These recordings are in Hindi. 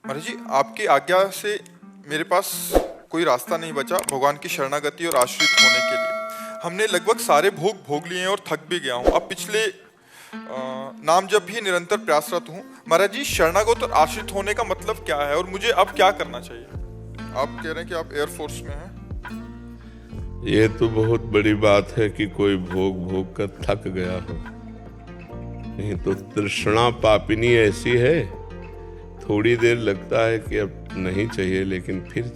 महाराज जी, आपकी आज्ञा से मेरे पास कोई रास्ता नहीं बचा भगवान की शरणागति और आश्रित होने के लिए। हमने लगभग सारे भोग भोग लिए हैं और थक भी गया हूँ। अब पिछले नाम जब भी निरंतर प्रयासरत हूँ। महाराज जी, शरणागत और आश्रित होने का मतलब क्या है और मुझे अब क्या करना चाहिए? आप कह रहे हैं कि आप एयरफोर्स में हैं। ये तो बहुत बड़ी बात है कि कोई भोग भोग कर थक गया हो। नहीं तो तृष्णा पापिनी ऐसी है, थोड़ी देर लगता है कि अब नहीं चाहिए, लेकिन फिर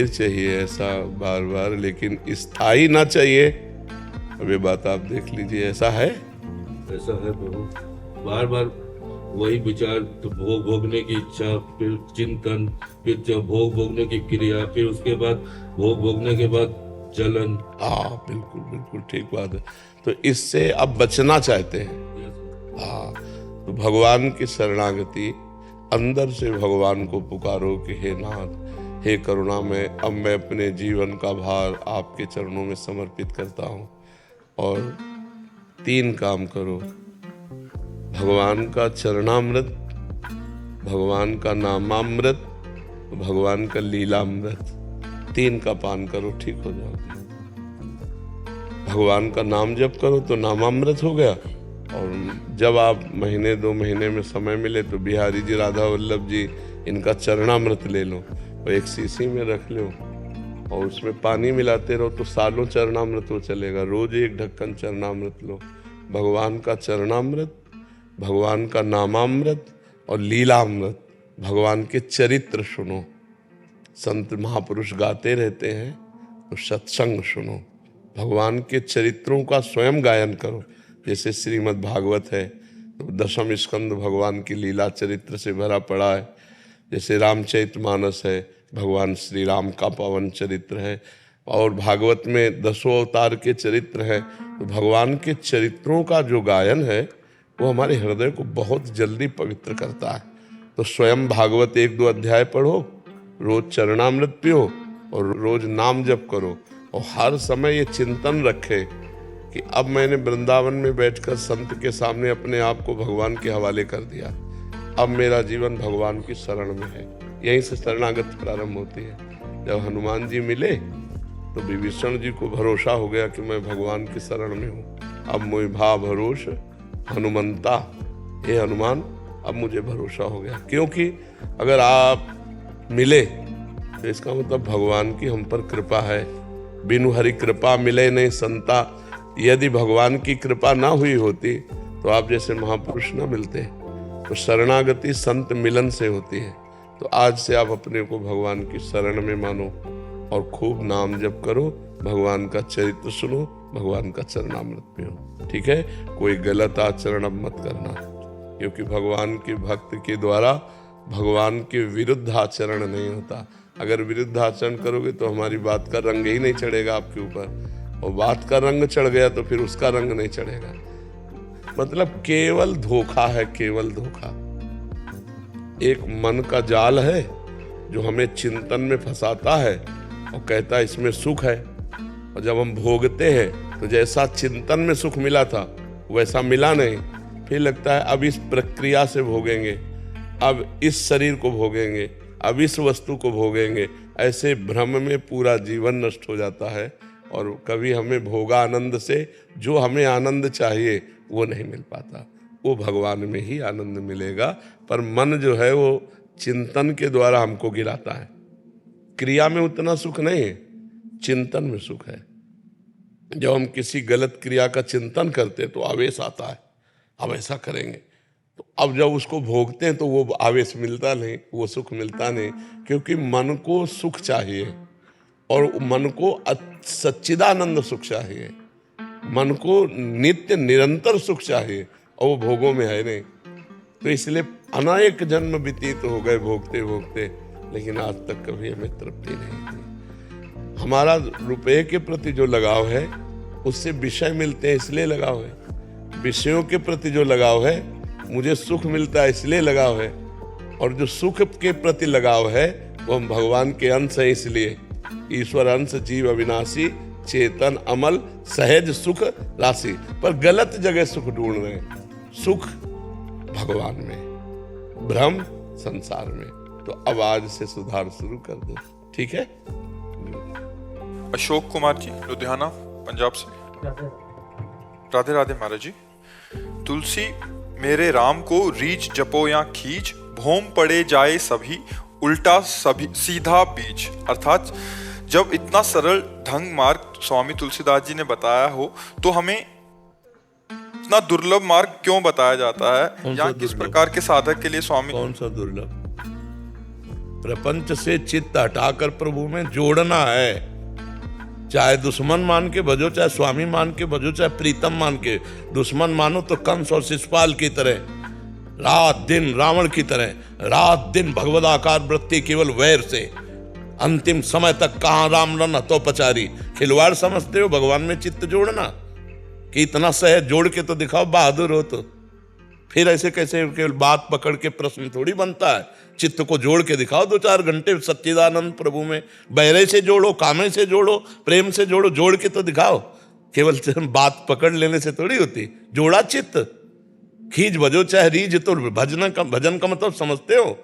चाहिए ऐसा बार बार, लेकिन स्थायी ना चाहिए। अब ये बात आप देख लीजिए, ऐसा है प्रभु। बार बार वही विचार, तो भोग भोगने की इच्छा, फिर चिंतन, फिर जब भोग भोगने की क्रिया, फिर उसके बाद भोग भोगने के बाद जलन। हाँ, बिल्कुल बिल्कुल ठीक बात है। तो इससे अब बचना चाहते हैं। हाँ, तो भगवान की शरणागति, अंदर से भगवान को पुकारो कि हे नाथ, हे करुणा में, अब मैं अपने जीवन का भार आपके चरणों में समर्पित करता हूँ। और 3 काम करो: भगवान का चरणामृत, भगवान का नामामृत, भगवान का लीलामृत, 3 का पान करो, ठीक हो जाओगे। भगवान का नाम जप करो तो नामामृत हो गया। और जब आप महीने 2 महीने में समय मिले तो बिहारी जी, राधा वल्लभ जी, इनका चरणामृत ले लो और एक शीशी में रख लो और उसमें पानी मिलाते रहो तो सालों चरणामृत हो चलेगा। रोज 1 ढक्कन चरणामृत लो। भगवान का चरणामृत, भगवान का नामामृत और लीलामृत, भगवान के चरित्र सुनो। संत महापुरुष गाते रहते हैं तो सत्संग सुनो। भगवान के चरित्रों का स्वयं गायन करो। जैसे श्रीमद् भागवत है तो 10वें स्कंद भगवान की लीला चरित्र से भरा पड़ा है। जैसे रामचरितमानस है, भगवान श्री राम का पावन चरित्र है। और भागवत में 10 अवतार के चरित्र हैं। तो भगवान के चरित्रों का जो गायन है वो हमारे हृदय को बहुत जल्दी पवित्र करता है। तो स्वयं भागवत 1-2 अध्याय पढ़ो, रोज चरणामृत पियो और रोज नाम जप करो। और हर समय ये चिंतन रखे कि अब मैंने वृंदावन में बैठकर संत के सामने अपने आप को भगवान के हवाले कर दिया। अब मेरा जीवन भगवान की शरण में है। यहीं से शरणागति प्रारंभ होती है। जब हनुमान जी मिले तो विभीषण जी को भरोसा हो गया कि मैं भगवान की शरण में हूँ। अब मोहि भा भरोस हनुमंता, हे हनुमान, अब मुझे भरोसा हो गया। क्योंकि अगर आप मिले तो इसका मतलब भगवान की हम पर कृपा है। बिनु हरि कृपा मिले नहीं संता। यदि भगवान की कृपा ना हुई होती तो आप जैसे महापुरुष ना मिलते। तो शरणागति संत मिलन से होती है। तो आज से आप अपने को भगवान की शरण में मानो और खूब नाम जप करो, भगवान का चरित्र सुनो, भगवान का चरणामृत पियो। ठीक है? कोई गलत आचरण अब मत करना, क्योंकि भगवान के भक्त के द्वारा भगवान के विरुद्ध आचरण नहीं होता। अगर विरुद्ध आचरण करोगे तो हमारी बात का रंग ही नहीं चढ़ेगा आपके ऊपर, और बात का रंग चढ़ गया तो फिर उसका रंग नहीं चढ़ेगा। मतलब केवल धोखा है, केवल धोखा। एक मन का जाल है जो हमें चिंतन में फंसाता है और कहता है इसमें सुख है, और जब हम भोगते हैं तो जैसा चिंतन में सुख मिला था वैसा मिला नहीं। फिर लगता है अब इस प्रक्रिया से भोगेंगे, अब इस शरीर को भोगेंगे, अब इस वस्तु को भोगेंगे। ऐसे भ्रम में पूरा जीवन नष्ट हो जाता है और कभी हमें भोगा आनंद से जो हमें आनंद चाहिए वो नहीं मिल पाता। वो भगवान में ही आनंद मिलेगा। पर मन जो है वो चिंतन के द्वारा हमको गिराता है। क्रिया में उतना सुख नहीं है, चिंतन में सुख है। जब हम किसी गलत क्रिया का चिंतन करते हैं तो आवेश आता है, हम ऐसा करेंगे। तो अब जब उसको भोगते हैं तो वो आवेश मिलता नहीं, वो सुख मिलता नहीं, क्योंकि मन को सुख चाहिए और मन को सच्चिदानंद सुख चाहिए, मन को नित्य निरंतर सुख चाहिए, और वो भोगों में है नहीं। तो इसलिए अनेक जन्म व्यतीत हो गए भोगते भोगते, लेकिन आज तक कभी हमें तृप्ति नहीं हुई। हमारा रुपये के प्रति जो लगाव है उससे विषय मिलते हैं इसलिए लगाव है। विषयों के प्रति जो लगाव है, मुझे सुख मिलता है इसलिए लगाव है। और जो सुख के प्रति लगाव है वो हम भगवान के अंश है इसलिए। ईश्वर अंश जीव अविनाशी, चेतन अमल, सहज सुख राशि। पर गलत जगह सुख ढूंढ रहे हैं। सुख भगवान में, भ्रम संसार में। तो अब आज से सुधार शुरू कर दो, ठीक है। अशोक कुमार जी, लुधियाना, पंजाब से। राधे राधे महाराज जी। तुलसी मेरे राम को रीच जपो या खींच, भोम पड़े जाए सभी, उल्टा सभी सीधा बीच। अर्थात जब इतना सरल ढंग मार्ग स्वामी तुलसीदास जी ने बताया हो तो हमें इतना दुर्लभ मार्ग क्यों बताया जाता है, या किस प्रकार के साधक के लिए स्वामी। कौन सा दुर्लभ? प्रपंच से चित्त हटाकर प्रभु में जोड़ना है। चाहे दुश्मन मान के भजो, चाहे स्वामी मान के भजो, चाहे प्रीतम मान के। दुश्मन मानो तो कंस और शिशुपाल की तरह, रात दिन रावण की तरह, रात दिन भगवदाकार वृत्ति केवल वैर से, अंतिम समय तक कहां राम रन तो पचारी। खिलवाड़ समझते हो भगवान में चित्त जोड़ना? कि इतना सहज जोड़ के तो दिखाओ, बहादुर हो तो। फिर ऐसे कैसे केवल बात पकड़ के प्रश्न थोड़ी बनता है। चित्त को जोड़ के दिखाओ 2-4 घंटे सच्चिदानंद प्रभु में। बहरे से जोड़ो, कामे से जोड़ो, प्रेम से जोड़ो, जोड़ के तो दिखाओ। केवल बात पकड़ लेने से थोड़ी होती। जोड़ा चित्त, खींच भजो चाहे रीझ, तो भजन का मतलब समझते हो।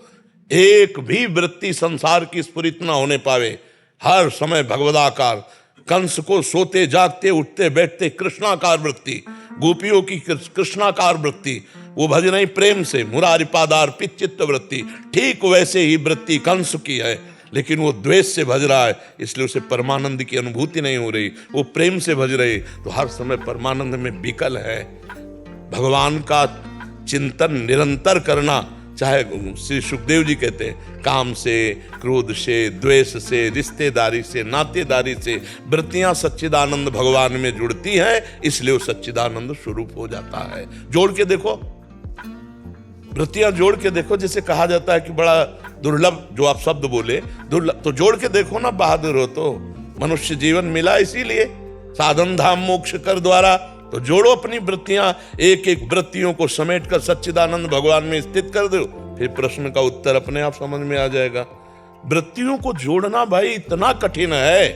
एक भी वृत्ति संसार की स्फुरित न होने पावे, हर समय भगवदाकार। कंस को सोते जागते उठते बैठते कृष्णाकार वृत्ति, गोपियों की कृष्णाकार वृत्ति, वो भज रही प्रेम से, मुरारी पादार पिचित्त वृत्ति। ठीक वैसे ही वृत्ति कंस की है, लेकिन वो द्वेष से भज रहा है, इसलिए उसे परमानंद की अनुभूति नहीं हो रही। वो प्रेम से भज रही, तो हर समय परमानंद में विकल है। भगवान का चिंतन निरंतर करना, चाहे श्री सुखदेव जी कहते हैं, काम से, क्रोध से, द्वेष से, रिश्तेदारी से, नातेदारी से वृत्तियां सच्चिदानंद भगवान में जुड़ती हैं, इसलिए वो सच्चिदानंद स्वरूप हो जाता है। जोड़ के देखो, वृत्तियां जोड़ के देखो। जैसे कहा जाता है कि बड़ा दुर्लभ, जो आप शब्द बोले दुर्लभ, तो जोड़ के देखो ना, बहादुर हो तो। मनुष्य जीवन मिला इसीलिए, साधन धाम मोक्ष कर द्वारा। तो जोड़ो अपनी वृत्तियां, एक एक वृत्तियों को समेट कर सच्चिदानंद भगवान में स्थित कर दो, फिर प्रश्न का उत्तर अपने आप समझ में आ जाएगा। वृत्तियों को जोड़ना भाई इतना कठिन है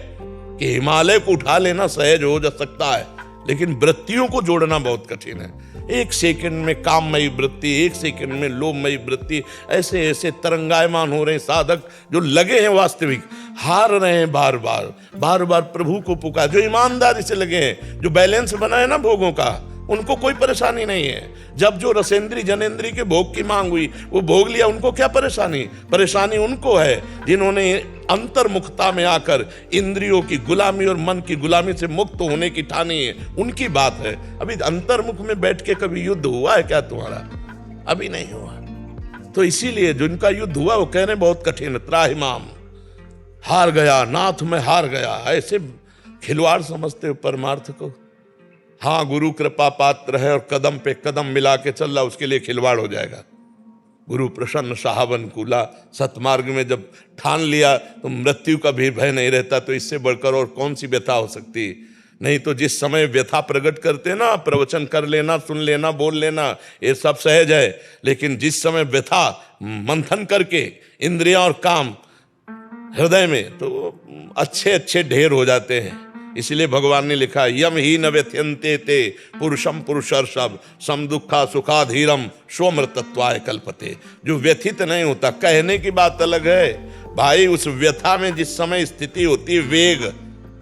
कि हिमालय को उठा लेना सहज हो जा सकता है, लेकिन वृत्तियों को जोड़ना बहुत कठिन है। एक सेकंड में काममयी वृत्ति, एक सेकंड में लोभमयी वृत्ति, ऐसे ऐसे तरंगायमान हो रहे साधक जो लगे हैं, वास्तविक हार रहे हैं, बार बार प्रभु को पुकार, जो ईमानदारी से लगे हैं, जो बैलेंस बनाए ना भोगों का, उनको कोई परेशानी नहीं है। जब जो रसेंद्री जनेंद्री के भोग की मांग हुई, वो भोग लिया, उनको क्या परेशानी? परेशानी उनको है जिन्होंने अंतर्मुखता में आकर इंद्रियों की गुलामी और मन की गुलामी से मुक्त होने की ठानी है, उनकी बात है। अभी अंतर्मुख में बैठ के कभी युद्ध हुआ है क्या तुम्हारा? अभी नहीं हुआ। तो इसीलिए जिनका युद्ध हुआ वो कह रहे बहुत कठिन, त्राहिमाम, हार गया नाथ में, हार गया। ऐसे खिलवाड़ समझते हो परमार्थ को। हाँ, गुरु कृपा पात्र है और कदम पे कदम मिला के चल रहा, उसके लिए खिलवाड़ हो जाएगा। गुरु प्रसन्न साहबन कूला, सतमार्ग में जब ठान लिया तो मृत्यु का भी भय नहीं रहता। तो इससे बढ़कर और कौन सी व्यथा हो सकती? नहीं तो जिस समय व्यथा प्रकट करते ना, प्रवचन कर लेना, सुन लेना, बोल लेना, ये सब सहज है। लेकिन जिस समय व्यथा मंथन करके इंद्रियां और काम हृदय में, तो अच्छे अच्छे ढेर हो जाते हैं। इसलिए भगवान ने लिखा, यम ही न व्यथ्यन्ते ते पुरुषम पुरुषर्षभ सम दुखा सुखाधीरम स्वमृतत्वाय कल्पते। जो व्यथित नहीं होता, कहने की बात अलग है भाई। उस व्यथा में जिस समय स्थिति होती है, वेग,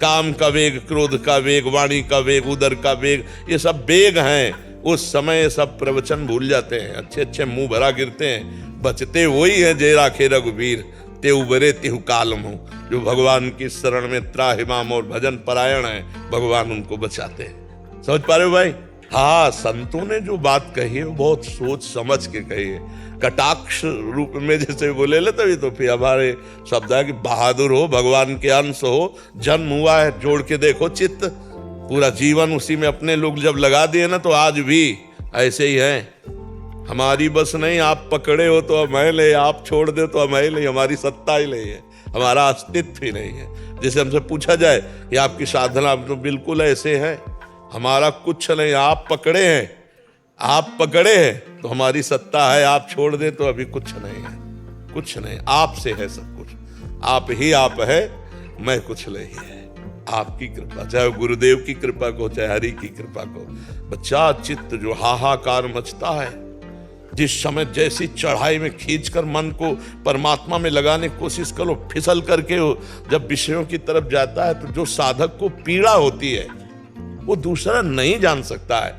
काम का वेग, क्रोध का वेग, वाणी का वेग, उदर का वेग, ये सब वेग हैं। उस समय सब प्रवचन भूल जाते हैं, अच्छे अच्छे मुंह भरा गिरते हैं। बचते वही है जे राखे रघुवीर, ते उबरे तिहु कालम हो। जो भगवान की शरण में त्राहिमाम और भजन परायण है, भगवान उनको बचाते हैं। समझ पा रहे हो भाई? हाँ, संतों ने जो बात कही है वो बहुत सोच समझ के कही है। कटाक्ष रूप में जैसे बोले ले, तभी तो फिर हमारे शब्द है कि बहादुर हो, भगवान के अंश हो, जन्म हुआ है, जोड़ के देखो चित्त, पूरा जीवन उसी में अपने लोग जब लगा दिए ना, तो आज भी ऐसे ही है। हमारी बस नहीं, आप पकड़े हो तो हमें ले, आप छोड़ दे तो हमें ले, हमारी सत्ता ही नहीं है, हमारा अस्तित्व ही नहीं है। जैसे हमसे पूछा जाए कि आपकी साधना, तो बिल्कुल ऐसे है, हमारा कुछ नहीं, आप पकड़े हैं, आप पकड़े हैं तो हमारी सत्ता है, आप छोड़ दे तो अभी कुछ नहीं है, कुछ नहीं, आपसे है सब कुछ, आप ही आप है, मैं कुछ नहीं है। आपकी कृपा, चाहे गुरुदेव की कृपा को, चाहे हरि की कृपा को। बच्चा चित्त जो हाहाकार मचता है, जिस समय जैसी चढ़ाई में खींचकर मन को परमात्मा में लगाने की कोशिश करो, फिसल करके जब विषयों की तरफ जाता है, तो जो साधक को पीड़ा होती है वो दूसरा नहीं जान सकता है।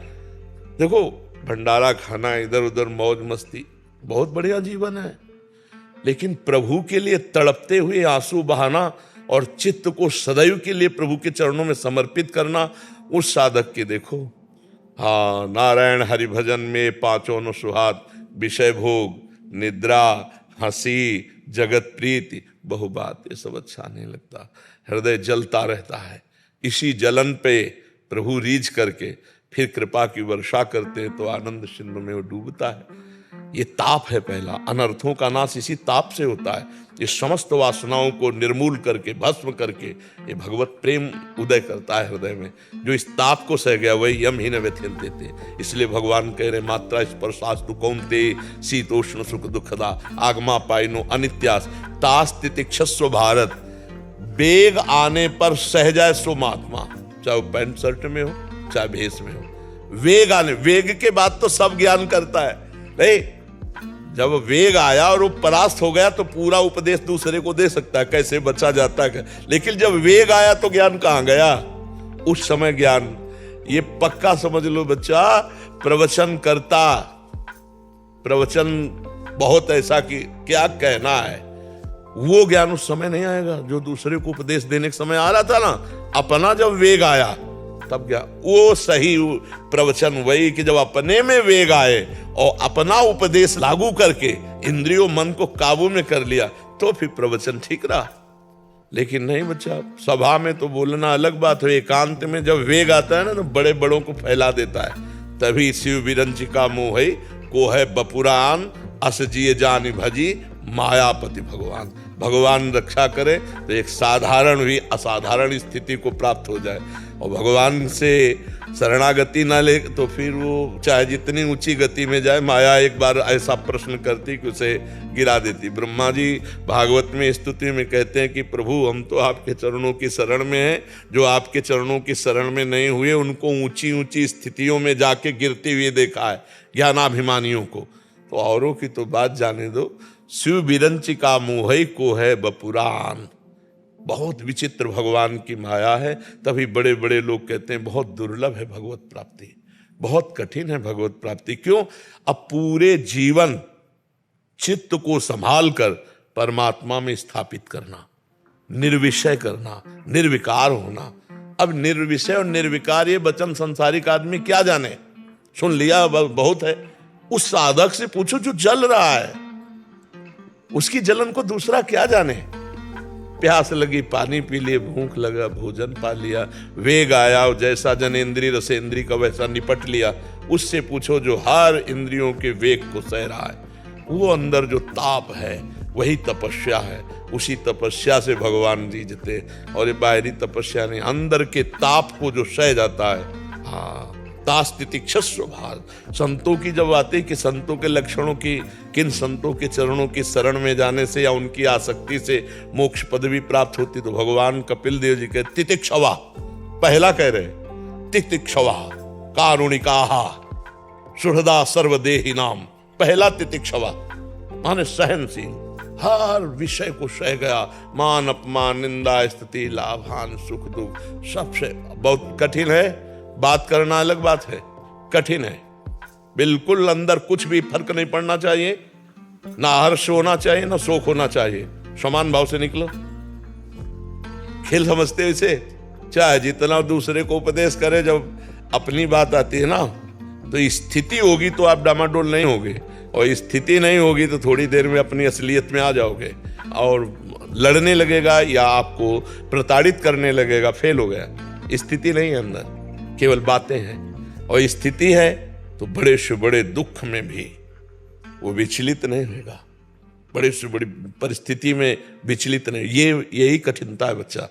देखो, भंडारा खाना, इधर उधर मौज मस्ती, बहुत बढ़िया जीवन है, लेकिन प्रभु के लिए तड़पते हुए आंसू बहाना और चित्त को सदैव के लिए प्रभु के चरणों में समर्पित करना, उस साधक के देखो। हाँ, नारायण हरि भजन में पांचों न सुहात, विषय भोग, निद्रा, हंसी, जगत प्रीति, बहु बात, ये सब अच्छा नहीं लगता। हृदय जलता रहता है। इसी जलन पे प्रभु रीझ करके फिर कृपा की वर्षा करते हैं, तो आनंद सिंधु में वो डूबता है। ये ताप है पहला, अनर्थों का नाश इसी ताप से होता है। ये समस्त वासनाओं को निर्मूल करके, भस्म करके, ये भगवत प्रेम उदय करता है हृदय में। जो इस ताप को सह गया वही यम ही न व्यथित देते। इसलिए भगवान कह रहे, मात्रा स्पर्शास्तु कौन्ते शीतोष्ण सुख दुखदा आगमा पाइनो अनित्यास तास तितिक्षस्व भारत। वेग आने पर सह जाए सो महात्मा, चाहे वो पैंट शर्ट में हो चाहे भेष में हो। वेग आने, वेग के बाद तो सब ज्ञान करता है। नहीं, जब वेग आया और वो परास्त हो गया तो पूरा उपदेश दूसरे को दे सकता है, कैसे बचा जाता है। लेकिन जब वेग आया तो ज्ञान कहां गया? उस समय ज्ञान, ये पक्का समझ लो बच्चा, प्रवचन करता, प्रवचन बहुत ऐसा कि क्या कहना है, वो ज्ञान उस समय नहीं आएगा जो दूसरे को उपदेश देने के समय आ रहा था ना। अपना जब वेग आया तब क्या, वो सही प्रवचन वही कि जब अपने में वेग आए और अपना उपदेश लागू करके इंद्रियों मन को काबू में कर लिया, तो फिर प्रवचन ठीक रहा। लेकिन नहीं बच्चा, सभा में तो बोलना अलग बात है, एकांत में जब वेग आता है ना तो बड़े बड़ों को फैला देता है। तभी शिव विरंचिका मोह को है बपुरान, अस जिए जानी भजी मायापति भगवान। भगवान रक्षा करे तो एक साधारण भी असाधारण स्थिति को प्राप्त हो जाए, और भगवान से शरणागति ना ले तो फिर वो चाहे जितनी ऊंची गति में जाए, माया एक बार ऐसा प्रश्न करती कि उसे गिरा देती। ब्रह्मा जी भागवत में स्तुति में कहते हैं कि प्रभु हम तो आपके चरणों की शरण में हैं, जो आपके चरणों की शरण में नहीं हुए उनको ऊंची ऊंची स्थितियों में जाके गिरते हुए देखा है, ज्ञानाभिमानियों को। तो औरों की तो बात जाने दो। शिव विरंचिका मोह को है बपुरान, बहुत विचित्र भगवान की माया है। तभी बड़े बड़े लोग कहते हैं बहुत दुर्लभ है भगवत प्राप्ति, बहुत कठिन है भगवत प्राप्ति। क्यों? अब पूरे जीवन चित्त को संभाल कर परमात्मा में स्थापित करना, निर्विषय करना, निर्विकार होना। अब निर्विषय और निर्विकार ये वचन संसारिक आदमी क्या जाने, सुन लिया बहुत है। उस साधक से पूछो जो जल रहा है, उसकी जलन को दूसरा क्या जाने। प्यास लगी पानी पी लिए, भूख लगा भोजन पा लिया, वेग आया और जैसा जनेंद्रिय रसेंद्रिय का वैसा निपट लिया। उससे पूछो जो हर इंद्रियों के वेग को सह रहा है, वो अंदर जो ताप है वही तपस्या है। उसी तपस्या से भगवान जीतते, और ये बाहरी तपस्या नहीं, अंदर के ताप को जो सह जाता है। हाँ, तास्तितिक्षस्व भार। संतों की जब आती कि संतों के लक्षणों की, किन संतों के चरणों की शरण में जाने से या उनकी आसक्ति से मोक्ष पदवी प्राप्त होती, तो भगवान कपिल देव जी के तितिक्षवा पहला कह रहे, तितिक्षवा कारुणिकाहा सुहृदा सर्वदेही नाम। पहला तितिक्षवा माने सहनशील, हर विषय को सह गया, मान अपमान निंदा स्तुति लाभ हानि सुख दुख सबसे। बहुत कठिन है, बात करना अलग बात है, कठिन है बिल्कुल। अंदर कुछ भी फर्क नहीं पड़ना चाहिए, ना हर्ष होना चाहिए ना शोक होना चाहिए, समान भाव से निकलो। खेल समझते हो इसे? चाहे जितना दूसरे को उपदेश करे, जब अपनी बात आती है ना तो स्थिति होगी तो आप डामाडोल नहीं होगे, और स्थिति नहीं होगी तो थोड़ी देर में अपनी असलियत में आ जाओगे और लड़ने लगेगा या आपको प्रताड़ित करने लगेगा। फेल हो गया। स्थिति नहीं है अंदर, केवल बातें हैं। और स्थिति है तो बड़े से बड़े दुख में भी वो विचलित नहीं होगा, बड़े से बड़ी परिस्थिति में विचलित नहीं। यही कठिनता है बच्चा।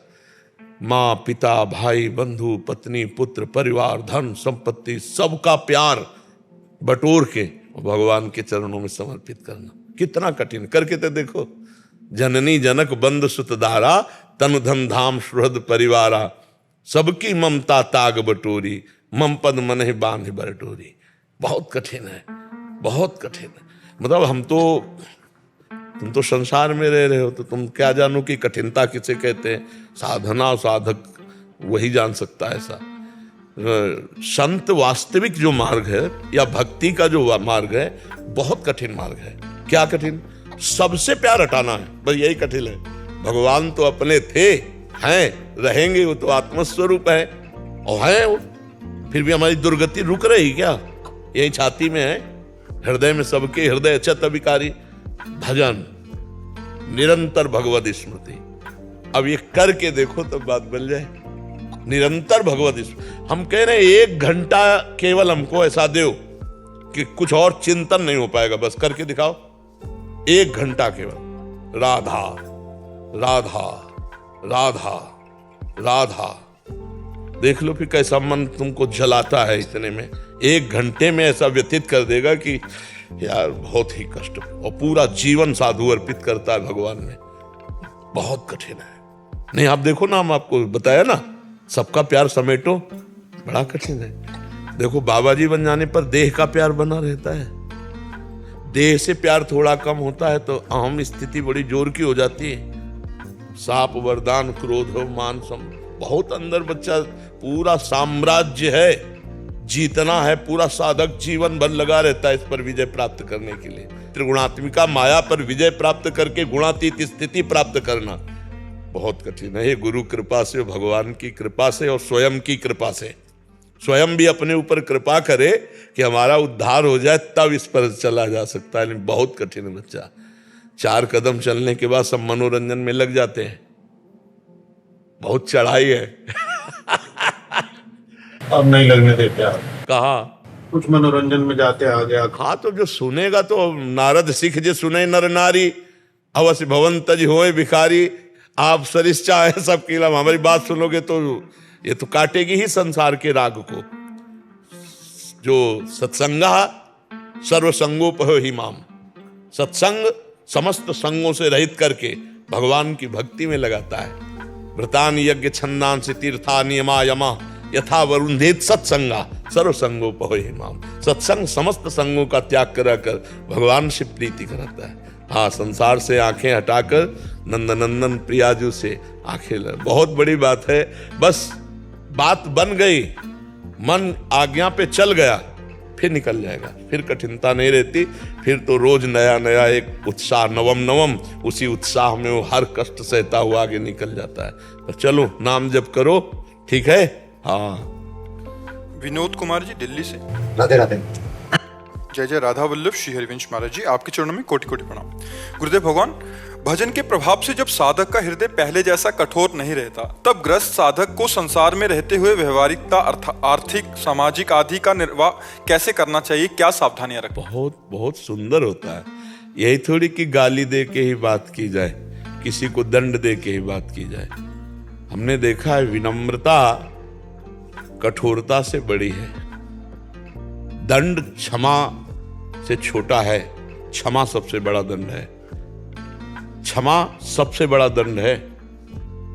माँ पिता भाई बंधु पत्नी पुत्र परिवार धन संपत्ति सबका प्यार बटोर के भगवान के चरणों में समर्पित करना कितना कठिन। करके तो देखो। जननी जनक बंद सुतदारा तनु धन धाम सुहृद परिवारा, सबकी ममता ताग बटोरी मम पद मन बांध बरटोरी। बहुत कठिन है। बहुत कठिन है। मतलब तुम तो संसार में रह रहे हो, तो तुम क्या जानो कि कठिनता किसे कहते हैं। साधना और साधक वही जान सकता है ऐसा। संत वास्तविक जो मार्ग है या भक्ति का जो मार्ग है, बहुत कठिन मार्ग है। क्या कठिन? सबसे प्यार हटाना है, बस यही कठिन है। भगवान तो अपने थे, हैं, रहेंगे, वो तो आत्मस्वरूप है और है वो। फिर भी हमारी दुर्गति रुक रही क्या? यही छाती में है, हृदय में सबके हृदय अचत अविकारी। भजन, निरंतर भगवत स्मृति। अब ये करके देखो तब बात बन जाए। निरंतर भगवत स्मृति। हम कह रहे हैं 1 घंटा केवल हमको ऐसा दो कि कुछ और चिंतन नहीं हो पाएगा, बस करके दिखाओ। 1 घंटा केवल राधा राधा राधा राधा। देख लो फिर कैसा मन तुमको जलाता है। इतने में 1 घंटे में ऐसा व्यतीत कर देगा कि यार बहुत ही कष्ट, और पूरा जीवन साधु अर्पित करता है भगवान में। बहुत कठिन है। नहीं आप देखो ना, हम आपको बताया ना, सबका प्यार समेटो, बड़ा कठिन है। देखो बाबा जी बन जाने पर देह का प्यार बना रहता है। देह से प्यार थोड़ा कम होता है तो अहम स्थिति बड़ी जोर की हो जाती है। साप वरदान क्रोध हो मान सम, बहुत अंदर बच्चा, पूरा साम्राज्य है, जीतना है। पूरा साधक जीवन भर लगा रहता है इस पर विजय प्राप्त करने के लिए। त्रिगुणात्मिका माया पर विजय प्राप्त करके गुणातीत स्थिति प्राप्त करना बहुत कठिन है। ये गुरु कृपा से, भगवान की कृपा से और स्वयं की कृपा से। स्वयं भी अपने ऊपर कृपा करे कि हमारा उद्धार हो जाए, तब इस पर चला जा सकता है। बहुत कठिन है बच्चा। 4 कदम चलने के बाद सब मनोरंजन में लग जाते हैं। बहुत चढ़ाई है। अब नहीं लगने देते आप। कहा कुछ मनोरंजन में जाते आ गया। हाँ तो जो सुनेगा तो नारद सिख जे सुने नर नारी, अवश्य भवन तज होए भिखारी। आप सरिश्चा है सबकी लाभ, हमारी बात सुनोगे तो ये तो काटेगी ही संसार के राग को। जो सत्संगा सर्वसंगोपहो ही माम, सत्संग समस्त संगों से रहित करके भगवान की भक्ति में लगाता है। व्रतान यज्ञ छंदांसि तीर्था नियमा यमा यथा वरुंधेत सत्संगा सर्वसंगोपहो ही माम। सत्संग समस्त संगों का त्याग कर भगवान से प्रीति कराता है। हाँ, संसार से आंखें हटाकर नंदनंदन प्रियाजू से आंखें बहुत बड़ी बात है। बस बात बन गई, मन आज्ञा पे चल गया, फिर निकल जाएगा, फिर कठिनता नहीं रहती। फिर तो रोज नया नया एक उत्साह, नवम उसी उत्साह में वो हर कष्ट सहता हुआ आगे निकल जाता है। तो चलो नाम जप करो, ठीक है। हाँ, विनोद कुमार जी दिल्ली से। राधे राधे। जय जय राधा वल्लभ श्री हरिवंश महाराज जी, आपके चरणों में कोटि कोटि प्रणाम। गुरुदेव भगवान, भजन के प्रभाव से जब साधक का हृदय पहले जैसा कठोर नहीं रहता, तब ग्रस्त साधक को संसार में रहते हुए व्यवहारिकता, आर्थिक, सामाजिक आदि का निर्वाह कैसे करना चाहिए? क्या सावधानियां रखें? बहुत बहुत सुंदर होता है। यही थोड़ी कि गाली दे के ही बात की जाए, किसी को दंड दे के ही बात की जाए। हमने देखा है विनम्रता कठोरता से बड़ी है। दंड क्षमा से छोटा है, क्षमा सबसे बड़ा दंड है। क्षमा सबसे बड़ा दंड है,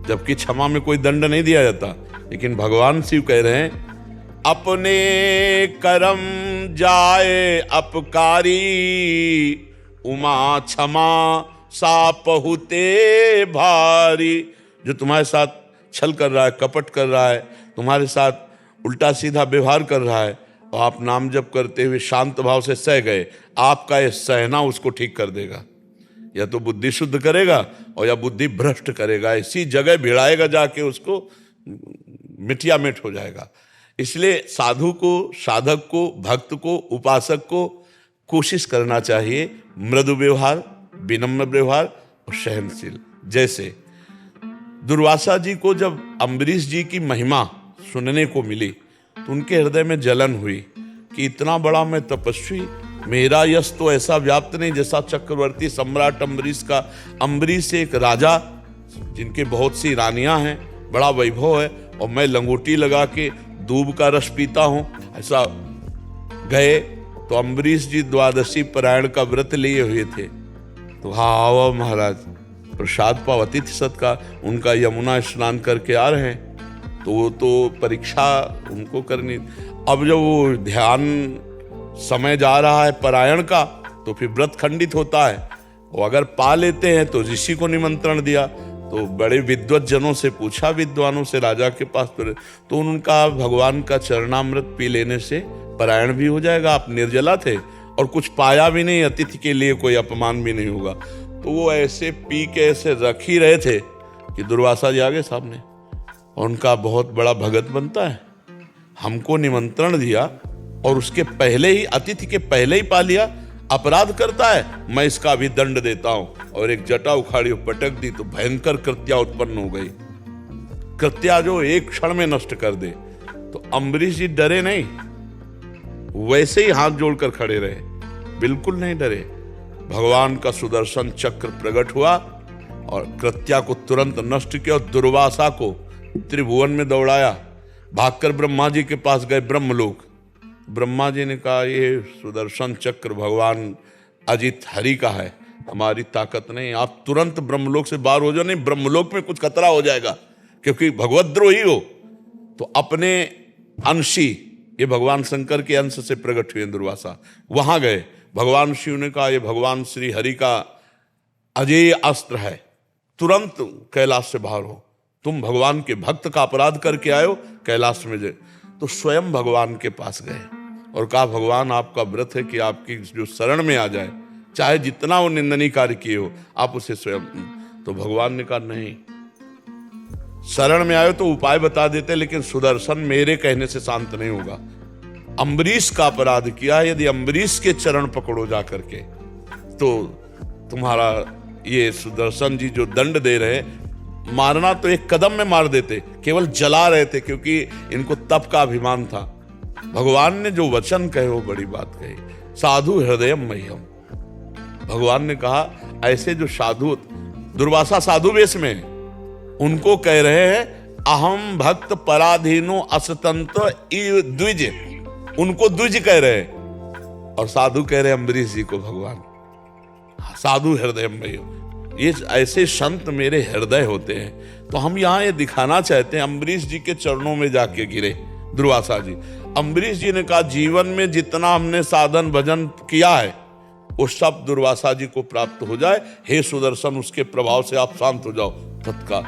जबकि क्षमा में कोई दंड नहीं दिया जाता। लेकिन भगवान शिव कह रहे हैं, अपने कर्म जाए अपकारी, उमा क्षमा सापहुते भारी। जो तुम्हारे साथ छल कर रहा है, कपट कर रहा है, तुम्हारे साथ उल्टा सीधा व्यवहार कर रहा है, और आप नाम जप करते हुए शांत भाव से सह गए, आपका यह सहना उसको ठीक कर देगा। या तो बुद्धि शुद्ध करेगा और या बुद्धि भ्रष्ट करेगा, इसी जगह भिड़ाएगा जाके, उसको मिटिया मिट हो जाएगा। इसलिए साधु को, साधक को, भक्त को, उपासक को कोशिश करना चाहिए मृदु व्यवहार, विनम्र व्यवहार और सहनशील। जैसे दुर्वासा जी को जब अम्बरीश जी की महिमा सुनने को मिली तो उनके हृदय में जलन हुई कि इतना बड़ा मैं तपस्वी, मेरा यश तो ऐसा व्याप्त नहीं जैसा चक्रवर्ती सम्राट अम्बरीश का। अम्बरीश एक राजा जिनके बहुत सी रानियां हैं, बड़ा वैभव है, और मैं लंगोटी लगा के दूब का रस पीता हूं, ऐसा गए तो अम्बरीश जी द्वादशी पारायण का व्रत लिए हुए थे। तो हाँ आओ महाराज, प्रसाद पाव, अतिथि सत्कार, उनका यमुना स्नान करके आ रहे हैं, तो वो तो परीक्षा उनको करनी। अब जब वो ध्यान समय जा रहा है परायण का तो फिर व्रत खंडित होता है। और अगर पा लेते हैं तो ऋषि को निमंत्रण दिया, तो बड़े विद्वत जनों से पूछा, विद्वानों से, राजा के पास, तो उनका भगवान का चरणामृत पी लेने से परायण भी हो जाएगा, आप निर्जला थे और कुछ पाया भी नहीं, अतिथि के लिए कोई अपमान भी नहीं होगा। तो वो ऐसे पी के ऐसे रख ही रहे थे कि दुर्वासा जी आ गए सामने, और उनका बहुत बड़ा भगत बनता है, हमको निमंत्रण दिया और उसके पहले ही, अतिथि के पहले ही पा लिया, अपराध करता है, मैं इसका भी दंड देता हूं। और एक जटा उखाड़ी और पटक दी तो भयंकर कृत्या उत्पन्न हो गई, कृत्या जो एक क्षण में नष्ट कर दे। तो अम्बरीश जी डरे नहीं, वैसे ही हाथ जोड़कर खड़े रहे, बिल्कुल नहीं डरे। भगवान का सुदर्शन चक्र प्रकट हुआ और कृत्या को तुरंत नष्ट किया और दुर्वासा को त्रिभुवन में दौड़ाया। भागकर ब्रह्मा जी के पास गए, ब्रह्मलोक। ब्रह्मा जी ने कहा, ये सुदर्शन चक्र भगवान अजित हरि का है, हमारी ताकत नहीं, आप तुरंत ब्रह्मलोक से बाहर हो जाओ, नहीं ब्रह्मलोक में कुछ खतरा हो जाएगा, क्योंकि भगवद्रोही हो। तो अपने अंशी, ये भगवान शंकर के अंश से प्रकट हुए दुर्वासा, वहां गए। भगवान शिव ने कहा, ये भगवान श्री हरि का अजेय अस्त्र है, तुरंत कैलाश से बाहर हो, तुम भगवान के भक्त का अपराध करके आए हो, कैलाश में जाए। तो स्वयं भगवान के पास गए और कहा, भगवान आपका व्रत है कि आपकी जो शरण में आ जाए, चाहे जितना वो निंदनीय कार्य किए हो, आप उसे स्वयं। तो भगवान ने कहा, नहीं, शरण में आए तो उपाय बता देते, लेकिन सुदर्शन मेरे कहने से शांत नहीं होगा। अम्बरीश का अपराध किया, यदि अम्बरीश के चरण पकड़ो जा करके तो तुम्हारा ये सुदर्शन जी जो दंड दे रहे, मारना तो एक कदम में मार देते, केवल जला रहे थे, क्योंकि इनको तप का अभिमान था। भगवान ने जो वचन कहे वो बड़ी बात कही, साधु हृदयम मह्यम। भगवान ने कहा, ऐसे जो साधु, दुर्वासा साधु वेश में, उनको कह रहे हैं, अहम भक्त पराधीनो असतंत्र द्विज, उनको द्विज कह रहे हैं, और साधु कह रहे हैं अम्बरीश जी को भगवान, साधु हृदय में। ये ऐसे संत मेरे हृदय होते हैं। तो हम यहाँ ये दिखाना चाहते हैं, अम्बरीश जी के चरणों में जाके गिरे दुर्वासा जी। अम्बरीश जी ने कहा, जीवन में जितना हमने साधन भजन किया है वो सब दुर्वासा जी को प्राप्त हो जाए, हे सुदर्शन उसके प्रभाव से आप शांत हो जाओ। तत्काल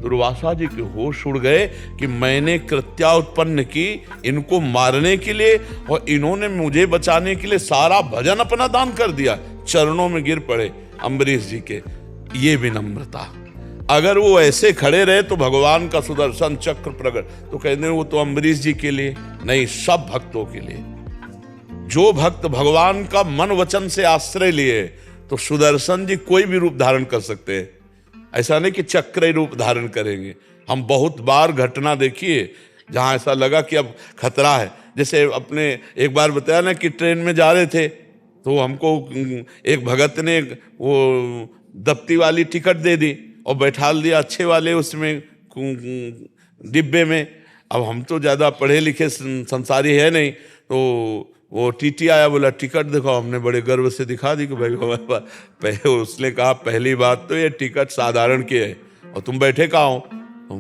दुर्वासा जी के होश उड़ गए कि मैंने कृत्या उत्पन्न की इनको मारने के लिए, और इन्होंने मुझे बचाने के लिए सारा भजन अपना दान कर दिया। चरणों में गिर पड़े अम्बरीश जी के। ये विनम्रता, अगर वो ऐसे खड़े रहे तो भगवान का सुदर्शन चक्र प्रकट, तो कहते हैं वो तो अम्बरीश जी के लिए नहीं, सब भक्तों के लिए। जो भक्त भगवान का मन वचन से आश्रय लिए, तो सुदर्शन जी कोई भी रूप धारण कर सकते हैं, ऐसा नहीं कि चक्र रूप धारण करेंगे। हम बहुत बार घटना देखिए जहां ऐसा लगा कि अब खतरा है। जैसे अपने एक बार बताया ना कि ट्रेन में जा रहे थे, तो हमको एक भगत ने वो दफ्ती वाली टिकट दे दी और बैठा दिया अच्छे वाले उसमें डिब्बे में। अब हम तो ज़्यादा पढ़े लिखे संसारी है नहीं, तो वो टीटी आया, बोला टिकट दिखाओ। हमने बड़े गर्व से दिखा दी कि भाई हमारे पास। उसने कहा, पहली बात तो ये टिकट साधारण की है और तुम बैठे कहाँ हो?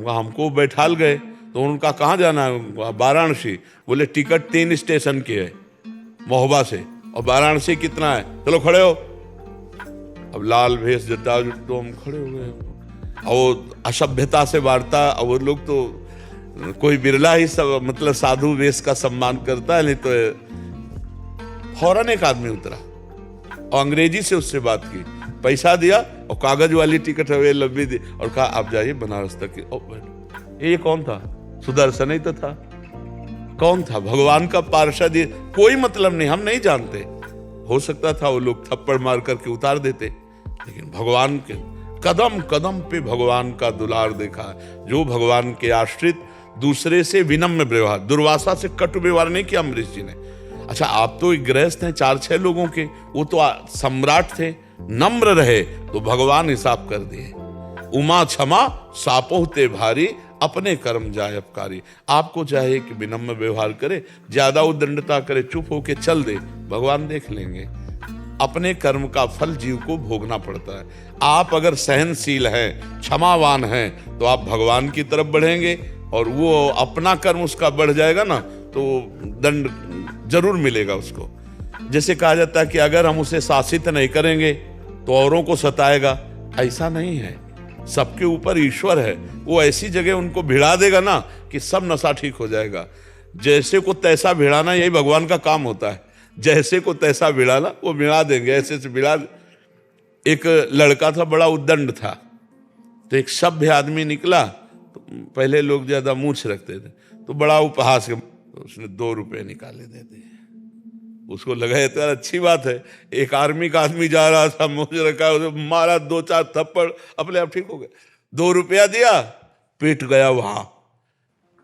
हमको बैठाल गए। तो उनका कहाँ जाना है? वाराणसी। बोले टिकट 3 स्टेशन की है, महोबा से, और वाराणसी कितना है, चलो खड़े हो। अब लाल भेष जटा तो हम खड़े हो गए। और असभ्यता से वार्ता, और वो लोग तो कोई बिरला ही सब मतलब साधु वेश का सम्मान करता है, नहीं तो फौरन एक आदमी उतरा और अंग्रेजी से उससे बात की, पैसा दिया और कागज वाली टिकट है लंबी दी और कहा आप जाइए बनारस तक। ये कौन था? सुदर्शन ही तो था। कौन था? भगवान का पार्षद। कोई मतलब नहीं, हम नहीं जानते। हो सकता था वो लोग थप्पड़ मार करके उतार देते, लेकिन भगवान के कदम कदम पे भगवान का दुलार देखा। जो भगवान के आश्रित, दूसरे से विनम्र व्यवहार। दुर्वासा से कटु व्यवहार नहीं किया अम्बरीश जी ने। अच्छा, आप तो गृहस्थ हैं 4-6 लोगों के, वो तो सम्राट थे, नम्र रहे तो भगवान हिसाब कर दिए। उमा क्षमा सापोहते भारी, अपने कर्म जाय अपकारी। आपको चाहे कि विनम्र व्यवहार करे, ज्यादा उद्दंडता करे, चुप होके चल दे, भगवान देख लेंगे। अपने कर्म का फल जीव को भोगना पड़ता है। आप अगर सहनशील हैं, क्षमावान हैं, तो आप भगवान की तरफ बढ़ेंगे, और वो अपना कर्म उसका बढ़ जाएगा ना, तो दंड जरूर मिलेगा उसको। जैसे कहा जाता है कि अगर हम उसे शासित नहीं करेंगे तो औरों को सताएगा, ऐसा नहीं है। सबके ऊपर ईश्वर है, वो ऐसी जगह उनको भिड़ा देगा ना कि सब नशा ठीक हो जाएगा। जैसे को तैसा भिड़ाना, यही भगवान का काम होता है। जैसे को तैसा भिड़ाना, वो भिड़ा देंगे, ऐसे से भिड़ा। एक लड़का था, बड़ा उद्दंड था, तो एक सभ्य आदमी निकला। तो पहले लोग ज्यादा मूछ रखते थे, तो बड़ा उपहास के तो उसने 2 रुपए निकाले दे दिए। उसको लगा ये तो यार अच्छी बात है, एक आर्मी का आदमी जा रहा था, मूछ रखा, उसे मारा 2-4 थप्पड़, अपने आप ठीक हो गया। 2 रुपया दिया, पीट गया वहां।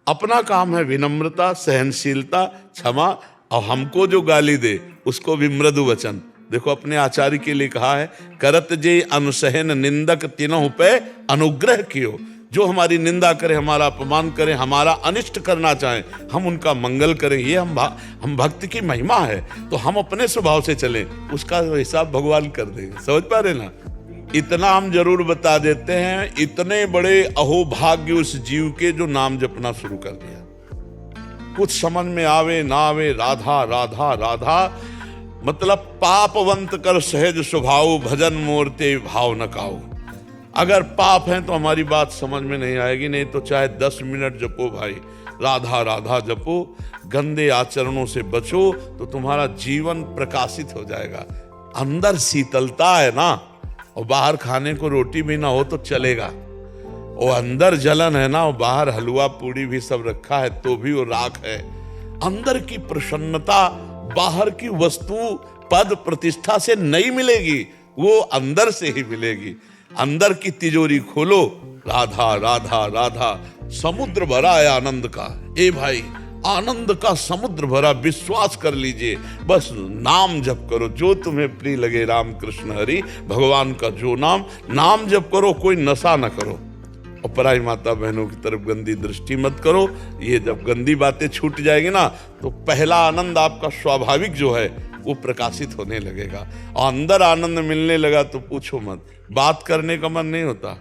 अपना काम है विनम्रता, सहनशीलता, क्षमा, और हमको जो गाली दे उसको भी मृदु वचन। देखो अपने आचार्य के लिए कहा है, करत जे अनुसहन निंदक तिनहु पे अनुग्रह कियो। जो हमारी निंदा करे, हमारा अपमान करे, हमारा अनिष्ट करना चाहे, हम उनका मंगल करें, ये हम भक्त की महिमा है। तो हम अपने स्वभाव से चलें, उसका हिसाब भगवान कर देंगे। समझ पा रहे ना? इतना हम जरूर बता देते हैं, इतने बड़े अहोभाग्य उस जीव के जो नाम जपना शुरू कर दिया। कुछ समझ में आवे ना आवे, राधा राधा राधा मतलब पापवंत कर सहज स्वभाव, भजन मूर्ते भाव न काऊ। अगर पाप है तो हमारी बात समझ में नहीं आएगी, नहीं तो चाहे 10 मिनट जपो भाई, राधा राधा जपो, गंदे आचरणों से बचो, तो तुम्हारा जीवन प्रकाशित हो जाएगा। अंदर शीतलता है ना, और बाहर खाने को रोटी भी ना हो तो चलेगा। और अंदर जलन है ना, और बाहर हलवा पूड़ी भी सब रखा है तो भी वो राख है। अंदर की प्रसन्नता बाहर की वस्तु पद प्रतिष्ठा से नहीं मिलेगी, वो अंदर से ही मिलेगी। अंदर की तिजोरी खोलो, राधा राधा राधा, समुद्र भरा है आनंद का। ए भाई, आनंद का समुद्र भरा, विश्वास कर लीजिए, बस नाम जप करो जो तुम्हें प्रिय लगे। राम कृष्ण हरि, भगवान का जो नाम जप करो, कोई नशा न करो, और पराई माता बहनों की तरफ गंदी दृष्टि मत करो। ये जब गंदी बातें छूट जाएगी ना, तो पहला आनंद आपका स्वाभाविक जो है वो प्रकाशित होने लगेगा। और अंदर आनंद मिलने लगा तो पूछो मत, बात करने का मन नहीं होता।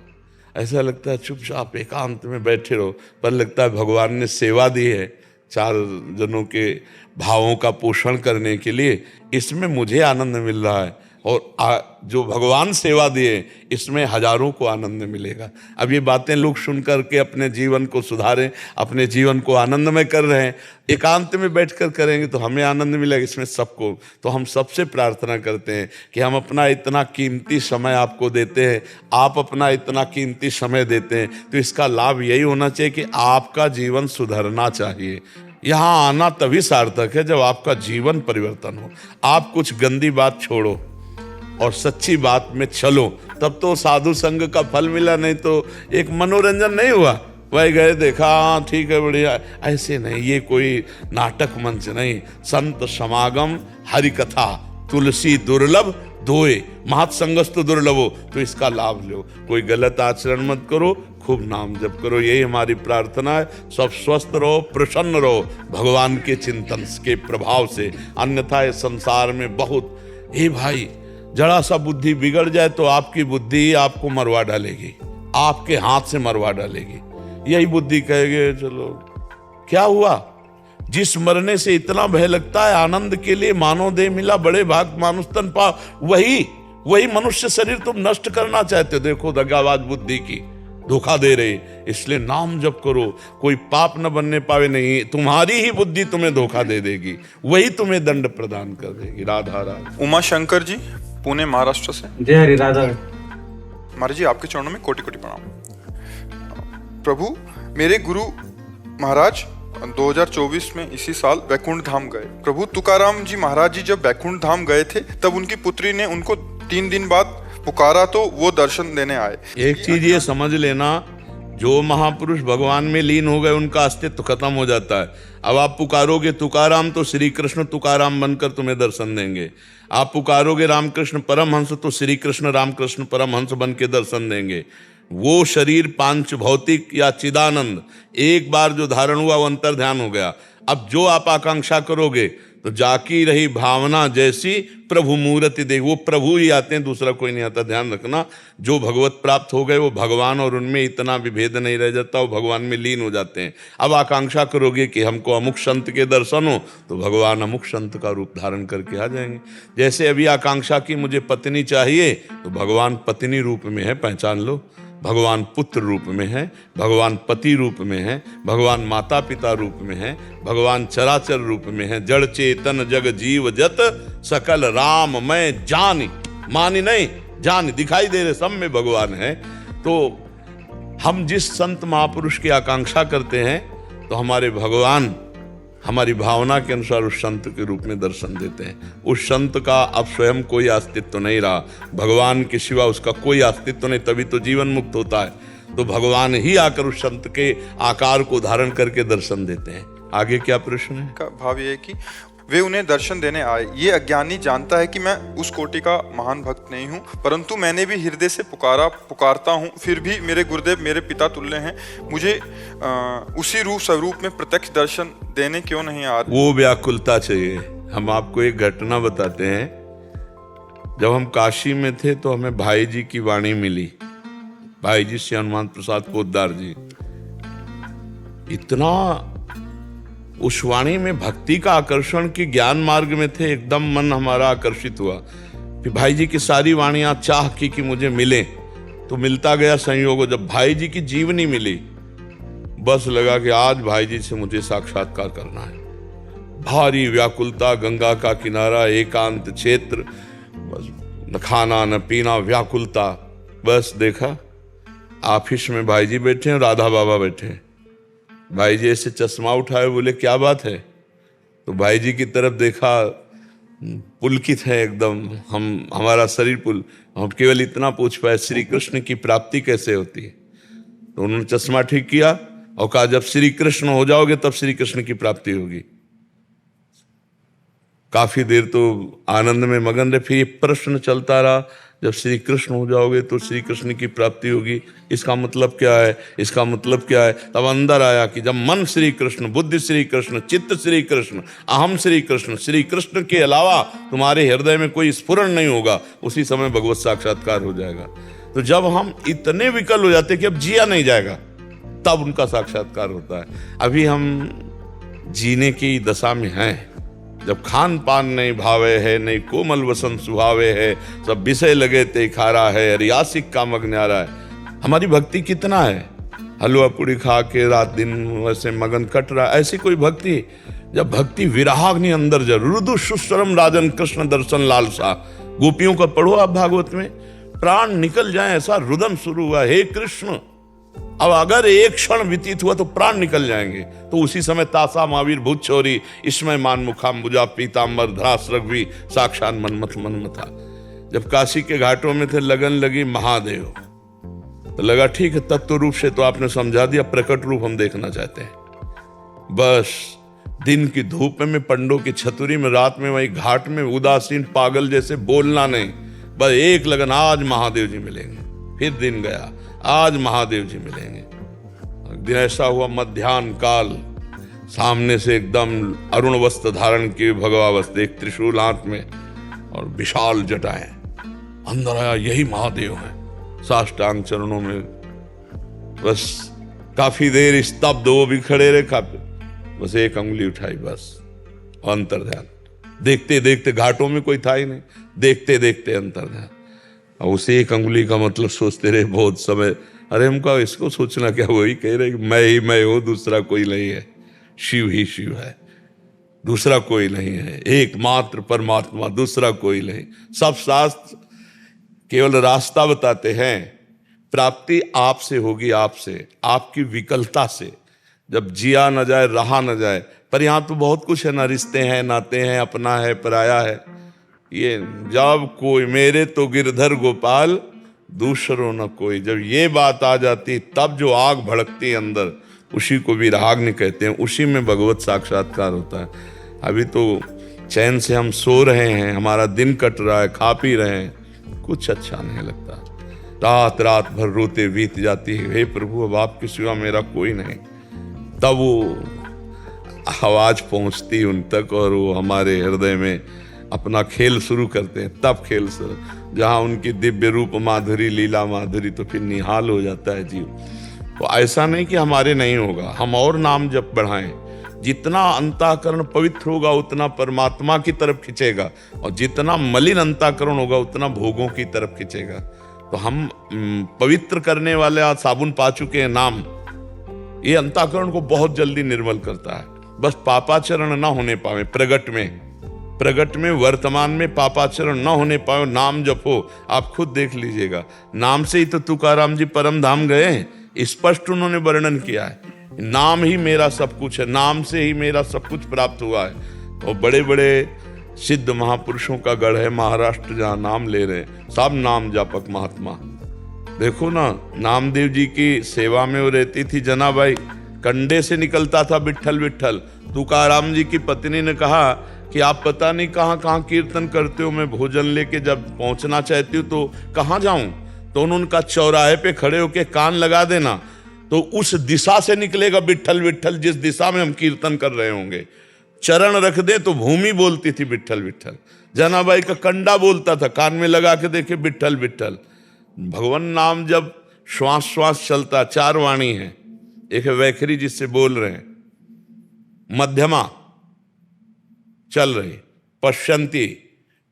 ऐसा लगता है चुपचाप एकांत में बैठे रहो, पर लगता है भगवान ने सेवा दी है 4 जनों के भावों का पोषण करने के लिए, इसमें मुझे आनंद मिल रहा है, और जो भगवान सेवा दिए इसमें हजारों को आनंद मिलेगा। अब ये बातें लोग सुन करके अपने जीवन को सुधारें, अपने जीवन को आनंदमय कर रहे हैं। एकांत में बैठकर करेंगे तो हमें आनंद मिलेगा, इसमें सबको। तो हम सबसे प्रार्थना करते हैं कि हम अपना इतना कीमती समय आपको देते हैं, आप अपना इतना कीमती समय देते हैं, तो इसका लाभ यही होना चाहिए कि आपका जीवन सुधरना चाहिए। यहाँ आना तभी सार्थक है जब आपका जीवन परिवर्तन हो। आप कुछ गंदी बात छोड़ो और सच्ची बात में चलो, तब तो साधु संग का फल मिला, नहीं तो एक मनोरंजन नहीं हुआ। वही गए, देखा, हाँ ठीक है बढ़िया, ऐसे नहीं। ये कोई नाटक मंच नहीं। संत समागम, हरि कथा, तुलसी दुर्लभ धोए, महत्संगस्तु दुर्लभो, तो इसका लाभ लो। कोई गलत आचरण मत करो, खूब नाम जप करो, यही हमारी प्रार्थना है। सब स्वस्थ रहो, प्रसन्न रहो भगवान के चिंतन के प्रभाव से, अन्यथा इस संसार में बहुत, हे भाई, जरा सा बुद्धि बिगड़ जाए तो आपकी बुद्धि आपको मरवा डालेगी, आपके हाथ से मरवा डालेगी। यही बुद्धि कहेगी चलो क्या हुआ। जिस मरने से इतना भय लगता है, आनंद के लिए मानव देह मिला, बड़े भाग मानुष तन पा, वही मनुष्य शरीर तुम नष्ट करना चाहते हो। देखो दगाबाज बुद्धि की धोखा दे रहे, इसलिए नाम जप करो, कोई पाप न बनने पावे। नहीं, तुम्हारी ही बुद्धि तुम्हें धोखा दे देगी, वही तुम्हें दंड प्रदान कर देगी। राधा राधा। उमा शंकर जी, पुणे महाराष्ट्र से। जय हरि राधा। महाराज जी, आपके चरणों में कोटि कोटि प्रणाम। प्रभु, मेरे गुरु महाराज 2024 में इसी साल वैकुंठ धाम गए। प्रभु तुकाराम जी महाराज जी जब वैकुंठ धाम गए थे, तब उनकी पुत्री ने उनको 3 दिन बाद पुकारा तो वो दर्शन देने आए। एक चीज ये समझ लेना, जो महापुरुष भगवान में लीन हो गए उनका अस्तित्व खत्म हो जाता है। अब आप पुकारोगे तुकाराम तो श्री कृष्ण तुकाराम बनकर तुम्हें दर्शन देंगे। आप पुकारोगे रामकृष्ण परमहंस तो श्री कृष्ण रामकृष्ण परमहंस बन के दर्शन देंगे। वो शरीर पांच भौतिक या चिदानंद एक बार जो धारण हुआ वो अंतर ध्यान हो गया। अब जो आप आकांक्षा करोगे तो जाकी रही भावना जैसी प्रभु मूर्ति देख। वो प्रभु ही आते हैं, दूसरा कोई नहीं आता। ध्यान रखना, जो भगवत प्राप्त हो गए वो भगवान और उनमें इतना विभेद नहीं रह जाता, वो भगवान में लीन हो जाते हैं। अब आकांक्षा करोगे कि हमको अमुक संत के दर्शन हो, तो भगवान अमुक संत का रूप धारण करके आ जाएंगे। जैसे अभी आकांक्षा की मुझे पत्नी चाहिए, तो भगवान पत्नी रूप में है, पहचान लो। भगवान पुत्र रूप में है, भगवान पति रूप में है, भगवान माता पिता रूप में है, भगवान चराचर रूप में है। जड़ चेतन जग जीव जत सकल राम मैं जानी, मानी नहीं जानी, दिखाई दे रहे सब में भगवान है। तो हम जिस संत महापुरुष की आकांक्षा करते हैं, तो हमारे भगवान हमारी भावना के अनुसार उस संत के रूप में दर्शन देते हैं। उस संत का अब स्वयं कोई अस्तित्व नहीं रहा, भगवान के सिवा उसका कोई अस्तित्व नहीं, तभी तो जीवन मुक्त होता है। तो भगवान ही आकर उस संत के आकार को धारण करके दर्शन देते हैं। आगे क्या प्रश्न है? का भाव ये है कि वे उन्हें दर्शन देने आए। ये अज्ञानी जानता है कि मैं उस कोटि का महान भक्त नहीं हूँ, परंतु मैंने भी हृदय से पुकारता हूँ, फिर भी मेरे गुरुदेव मेरे पिता तुल्य हैं, मुझे उसी रूप स्वरूप में प्रत्यक्ष दर्शन देने क्यों नहीं आ रहे? वो व्याकुलता चाहिए। हम आपको एक घटना बताते हैं। जब हम काशी में थे तो हमें भाई जी की वाणी मिली, भाई जी श्री हनुमान प्रसाद पोद्दार जी। इतना उस वाणी में भक्ति का आकर्षण की ज्ञान मार्ग में थे, एकदम मन हमारा आकर्षित हुआ। फिर भाई जी की सारी वाणियां चाह की कि मुझे मिले, तो मिलता गया संयोग। जब भाई जी की जीवनी मिली, बस लगा कि आज भाई जी से मुझे साक्षात्कार करना है। भारी व्याकुलता, गंगा का किनारा, एकांत क्षेत्र, बस न खाना न पीना, व्याकुलता। बस देखा ऑफिस में भाई जी बैठे हैं, राधा बाबा बैठे हैं। भाई जी ऐसे चश्मा उठाए, बोले क्या बात है? तो भाई जी की तरफ देखा, पुलकित है एकदम, हमारा शरीर हम केवल इतना पूछ पाए, श्री कृष्ण की प्राप्ति कैसे होती है? तो उन्होंने चश्मा ठीक किया और कहा, जब श्री कृष्ण हो जाओगे तब श्री कृष्ण की प्राप्ति होगी। काफी देर तो आनंद में मगन रहे। फिर ये प्रश्न चलता रहा, जब श्री कृष्ण हो जाओगे तो श्री कृष्ण की प्राप्ति होगी, इसका मतलब क्या है, इसका मतलब क्या है? तब अंदर आया कि जब मन श्री कृष्ण, बुद्धि श्री कृष्ण, चित्त श्री कृष्ण, अहम श्री कृष्ण, श्री कृष्ण के अलावा तुम्हारे हृदय में कोई स्फुरण नहीं होगा, उसी समय भगवत साक्षात्कार हो जाएगा। तो जब हम इतने विकल हो जाते कि अब जिया नहीं जाएगा, तब उनका साक्षात्कार होता है। अभी हम जीने की दशा में हैं, जब खान पान नहीं भावे है, नहीं कोमल वसन सुहावे है, सब विषय लगे ते खारा है, रियासिक का मग न्यारा है। हमारी भक्ति कितना है? हलवा पूड़ी खा के रात दिन वैसे मगन कट रहा, ऐसी कोई भक्ति? जब भक्ति विराग्नि अंदर जरूर, रुदु सुस्वरम राजन कृष्ण दर्शन लालसा। गोपियों का पढ़ो आप भागवत में, प्राण निकल जाए ऐसा रुदन शुरू हुआ, हे कृष्ण। अब अगर एक क्षण व्यतीत हुआ तो प्राण निकल जाएंगे। तो उसी समय तासा महावीर भूत चोरी, इसमें मान मुखाम्बुजा पीताम्बर धरास रघुवी, साक्षात मनमथ मनमथा। जब काशी के घाटों में थे, लगन लगी महादेव, तो लगा ठीक है, तत्व रूप से तो आपने समझा दिया, प्रकट रूप हम देखना चाहते हैं। बस दिन की धूप में, पंडों की छतुरी में, रात में वही घाट में उदासीन पागल जैसे बोलना नहीं, बस एक लगन, आज महादेव जी मिलेंगे। फिर दिन गया, आज महादेव जी मिलेंगे। दिन ऐसा हुआ, मध्याह्न काल, सामने से एकदम अरुण वस्त्र धारण किए भगवावस्थ, एक त्रिशूल हाथ में और विशाल जटाएं। अंदर आया, यही महादेव है, साष्टांग चरणों में। बस काफी देर स्तब्ध, वो भी खड़े रहे, बस एक अंगुली उठाई, बस अंतर ध्यान। देखते देखते, घाटों में कोई था ही नहीं, देखते देखते अंतर ध्यान। और उसे एक अंगुली का मतलब सोचते रहे बहुत समय। अरे हमको इसको सोचना क्या, वही कह रहे कि मैं ही मैं हूं, दूसरा कोई नहीं है, शिव ही शिव है, दूसरा कोई नहीं है, एकमात्र परमात्मा, दूसरा कोई नहीं। सब शास्त्र केवल रास्ता बताते हैं, प्राप्ति आपसे होगी, आपसे, आपकी विकलता से। जब जिया न जाए, रहा न जाए। पर यहाँ तो बहुत कुछ है ना, रिश्ते हैं, नाते हैं, अपना है, पराया है। ये जब कोई मेरे तो गिरधर गोपाल, दूसरों न कोई, जब ये बात आ जाती, तब जो आग भड़कती अंदर, उसी को विराग्नि कहते हैं, उसी में भगवत साक्षात्कार होता है। अभी तो चैन से हम सो रहे हैं, हमारा दिन कट रहा है, खा पी रहे हैं, कुछ अच्छा नहीं लगता। रात रात भर रोते बीत जाती है, हे प्रभु अब आपके सिवा मेरा कोई नहीं। तब वो आवाज पहुंचती उन तक और वो हमारे हृदय में अपना खेल शुरू करते हैं, तब खेल शुरू, जहां उनकी दिव्य रूप माधुरी, लीला माधुरी, तो फिर निहाल हो जाता है जीव। तो ऐसा नहीं कि हमारे नहीं होगा, हम और नाम जप बढ़ाएं। जितना अंतःकरण पवित्र होगा उतना परमात्मा की तरफ खिंचेगा, और जितना मलिन अंतःकरण होगा उतना भोगों की तरफ खिंचेगा। तो हम पवित्र करने वाले आज साबुन पा चुके हैं नाम, ये अंतःकरण को बहुत जल्दी निर्मल करता है। बस पापाचरण ना होने पावे, प्रगट में वर्तमान में पापाचरण ना होने पावे, नाम जपो। आप खुद देख लीजिएगा, नाम से ही तो तुकाराम जी परम धाम गए हैं, स्पष्ट उन्होंने वर्णन किया है, नाम ही मेरा सब कुछ है, नाम से ही मेरा सब कुछ प्राप्त हुआ है। तो बड़े बड़े सिद्ध महापुरुषों का गढ़ है महाराष्ट्र, जहाँ नाम ले रहे हैं, सब नाम जापक महात्मा। देखो ना, नामदेव जी की सेवा में वो रहती थी जनाबाई, कंडे से निकलता था विट्ठल विट्ठल। तुकाराम जी की पत्नी ने कहा कि आप पता नहीं कहाँ कहाँ कीर्तन करते हो, मैं भोजन लेके जब पहुंचना चाहती हूँ तो कहाँ जाऊं? तो उन्होंने कहा चौराहे पे खड़े होके कान लगा देना, तो उस दिशा से निकलेगा विट्ठल विट्ठल, जिस दिशा में हम कीर्तन कर रहे होंगे। चरण रख दे तो भूमि बोलती थी विट्ठल विट्ठल। जनाबाई का कंडा बोलता था, कान में लगा के देखे विट्ठल विट्ठल। भगवान नाम जब श्वास श्वास चलता, 4 वाणी है, एक है वैखरी जिससे बोल रहे हैं, मध्यमा चल रही, पश्यंती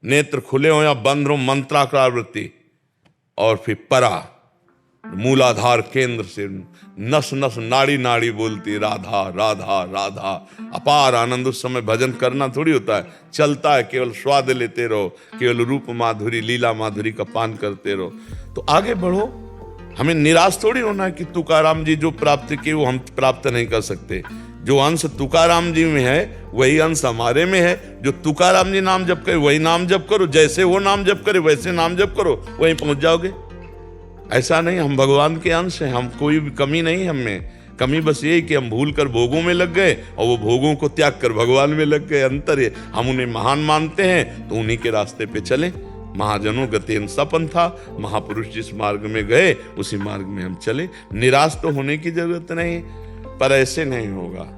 नेत्र खुले हो या बंद हो, मंत्राकार वृत्ति, और फिर परा मूलाधार केंद्र से नस नस नाड़ी नाड़ी बोलती राधा राधा राधा। अपार आनंद। उस समय भजन करना थोड़ी होता है, चलता है, केवल स्वाद लेते रहो, केवल रूप माधुरी लीला माधुरी का पान करते रहो। तो आगे बढ़ो, हमें निराश थोड़ी होना है कि तुकाराम जी जो प्राप्त किए वो हम प्राप्त नहीं कर सकते। जो अंश तुकाराम जी में है वही अंश हमारे में है। जो तुकाराम जी नाम जप करे वही नाम जप करो, जैसे वो नाम जप करे वैसे नाम जप करो, वहीं पहुंच जाओगे। ऐसा नहीं, हम भगवान के अंश हैं, हम कोई भी कमी नहीं हम में। कमी बस ये कि हम भूल कर भोगों में लग गए और वो भोगों को त्याग कर भगवान में लग गए। अंतर है, हम उन्हें महान मानते हैं तो उन्हीं के रास्ते पे चलें। महाजनों गतेन सपन था, महापुरुष जिस मार्ग में गए उसी मार्ग में हम चले। निराश तो होने की जरूरत नहीं, पर ऐसे नहीं होगा।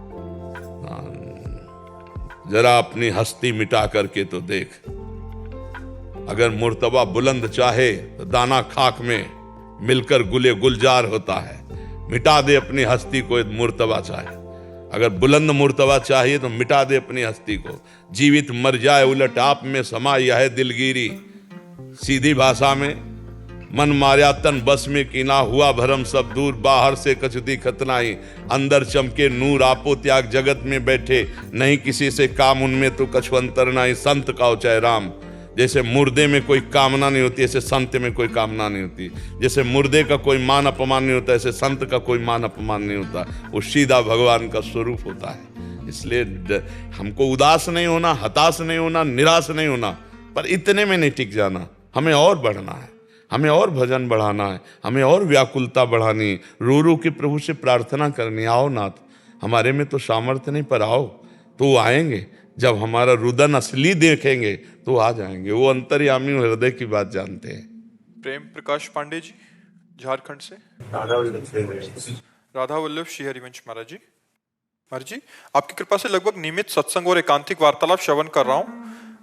जरा अपनी हस्ती मिटा करके तो देख, अगर मुर्तबा बुलंद चाहे तो दाना खाक में मिलकर गुले गुलजार होता है। मिटा दे अपनी हस्ती को मुर्तबा चाहे, अगर बुलंद मुर्तबा चाहिए तो मिटा दे अपनी हस्ती को। जीवित मर जाए उलट आप में समा यह है दिलगिरी। सीधी भाषा में, मन मार्या तन बस में कीना, हुआ भरम सब दूर, बाहर से कछ दिखत नहीं, अंदर चमके नूर, आपो त्याग जगत में बैठे, नहीं किसी से काम उनमें तो कछु अंतर नहीं, संत का चाहे राम। जैसे मुर्दे में कोई कामना नहीं होती, ऐसे संत में कोई कामना नहीं होती। जैसे मुर्दे का कोई मान अपमान नहीं होता, ऐसे संत का कोई मान अपमान नहीं होता। वो सीधा भगवान का स्वरूप होता है। इसलिए हमको उदास नहीं होना, हताश नहीं होना, निराश नहीं होना, पर इतने में नहीं टिक जाना। हमें और बढ़ना है, हमें और भजन बढ़ाना है, हमें और व्याकुलता बढ़ानी, रो रो के प्रभु से प्रार्थना करनी, आओ नाथ, हमारे में तो सामर्थ्य नहीं, पर आओ। तो वो आएंगे, जब हमारा रुदन असली देखेंगे तो आ जाएंगे। वो अंतर्यामी हृदय की बात जानते हैं। प्रेम प्रकाश पांडे जी झारखंड से। राधा वल्लभ श्री हरिवंश महाराज जी। महाराज जी, आपकी कृपा से लगभग नियमित सत्संग और एकांतिक वार्तालाप श्रवण कर रहा हूँ।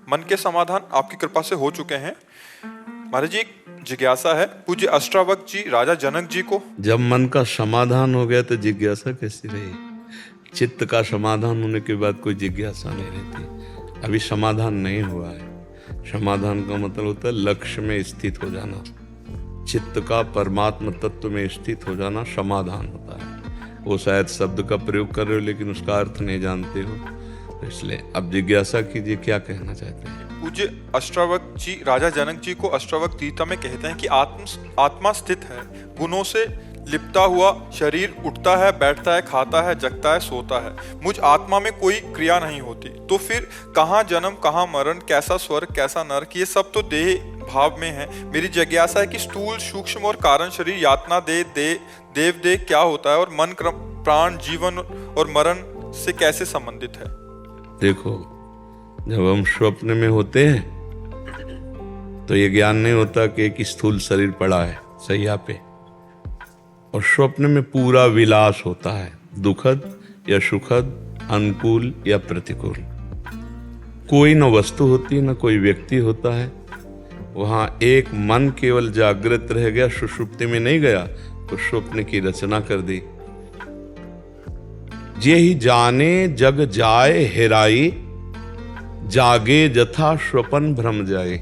मन के समाधान आपकी कृपा से हो चुके हैं। महाराज जी, एक जिज्ञासा है पूज्य अष्टावक्र जी राजा जनक जी को। जब मन का समाधान हो गया तो जिज्ञासा कैसी रही? चित्त का समाधान होने के बाद कोई जिज्ञासा नहीं रहती। अभी समाधान नहीं हुआ है। समाधान का मतलब होता है लक्ष्य में स्थित हो जाना, चित्त का परमात्मा तत्व में स्थित हो जाना समाधान होता है। वो शायद शब्द का प्रयोग कर रहे हो लेकिन उसका अर्थ नहीं जानते हो, तो इसलिए अब जिज्ञासा कीजिए, क्या कहना चाहते हैं? पूज्य अष्टावक्र जी राजा जनक जी को अष्टावक्र गीता में कहते हैं कि आत्मा स्थित है, गुणों से लिपटा हुआ शरीर उठता है, बैठता है, खाता है, जगता है, सोता है, मुझ आत्मा में कोई क्रिया नहीं होती। तो फिर कहाँ जन्म, कहाँ मरण, कैसा स्वर्ग, कैसा नरक, ये सब तो देह भाव में है। मेरी जिज्ञासा है कि स्थूल, सूक्ष्म और कारण शरीर, यातना देव देह क्या होता है और मन, प्राण, जीवन और मरण से कैसे संबंधित है? देखो, जब हम स्वप्न में होते हैं तो ये ज्ञान नहीं होता कि एक स्थूल शरीर पड़ा है सैया पे, और स्वप्न में पूरा विलास होता है, दुखद या सुखद, अनुकूल या प्रतिकूल। कोई न वस्तु होती न कोई व्यक्ति होता है, वहां एक मन केवल जागृत रह गया, सुषुप्ति में नहीं गया, तो स्वप्न की रचना कर दी। जे ही जाने जग जाए हेराई, जागे जथा स्वपन भ्रम जाए।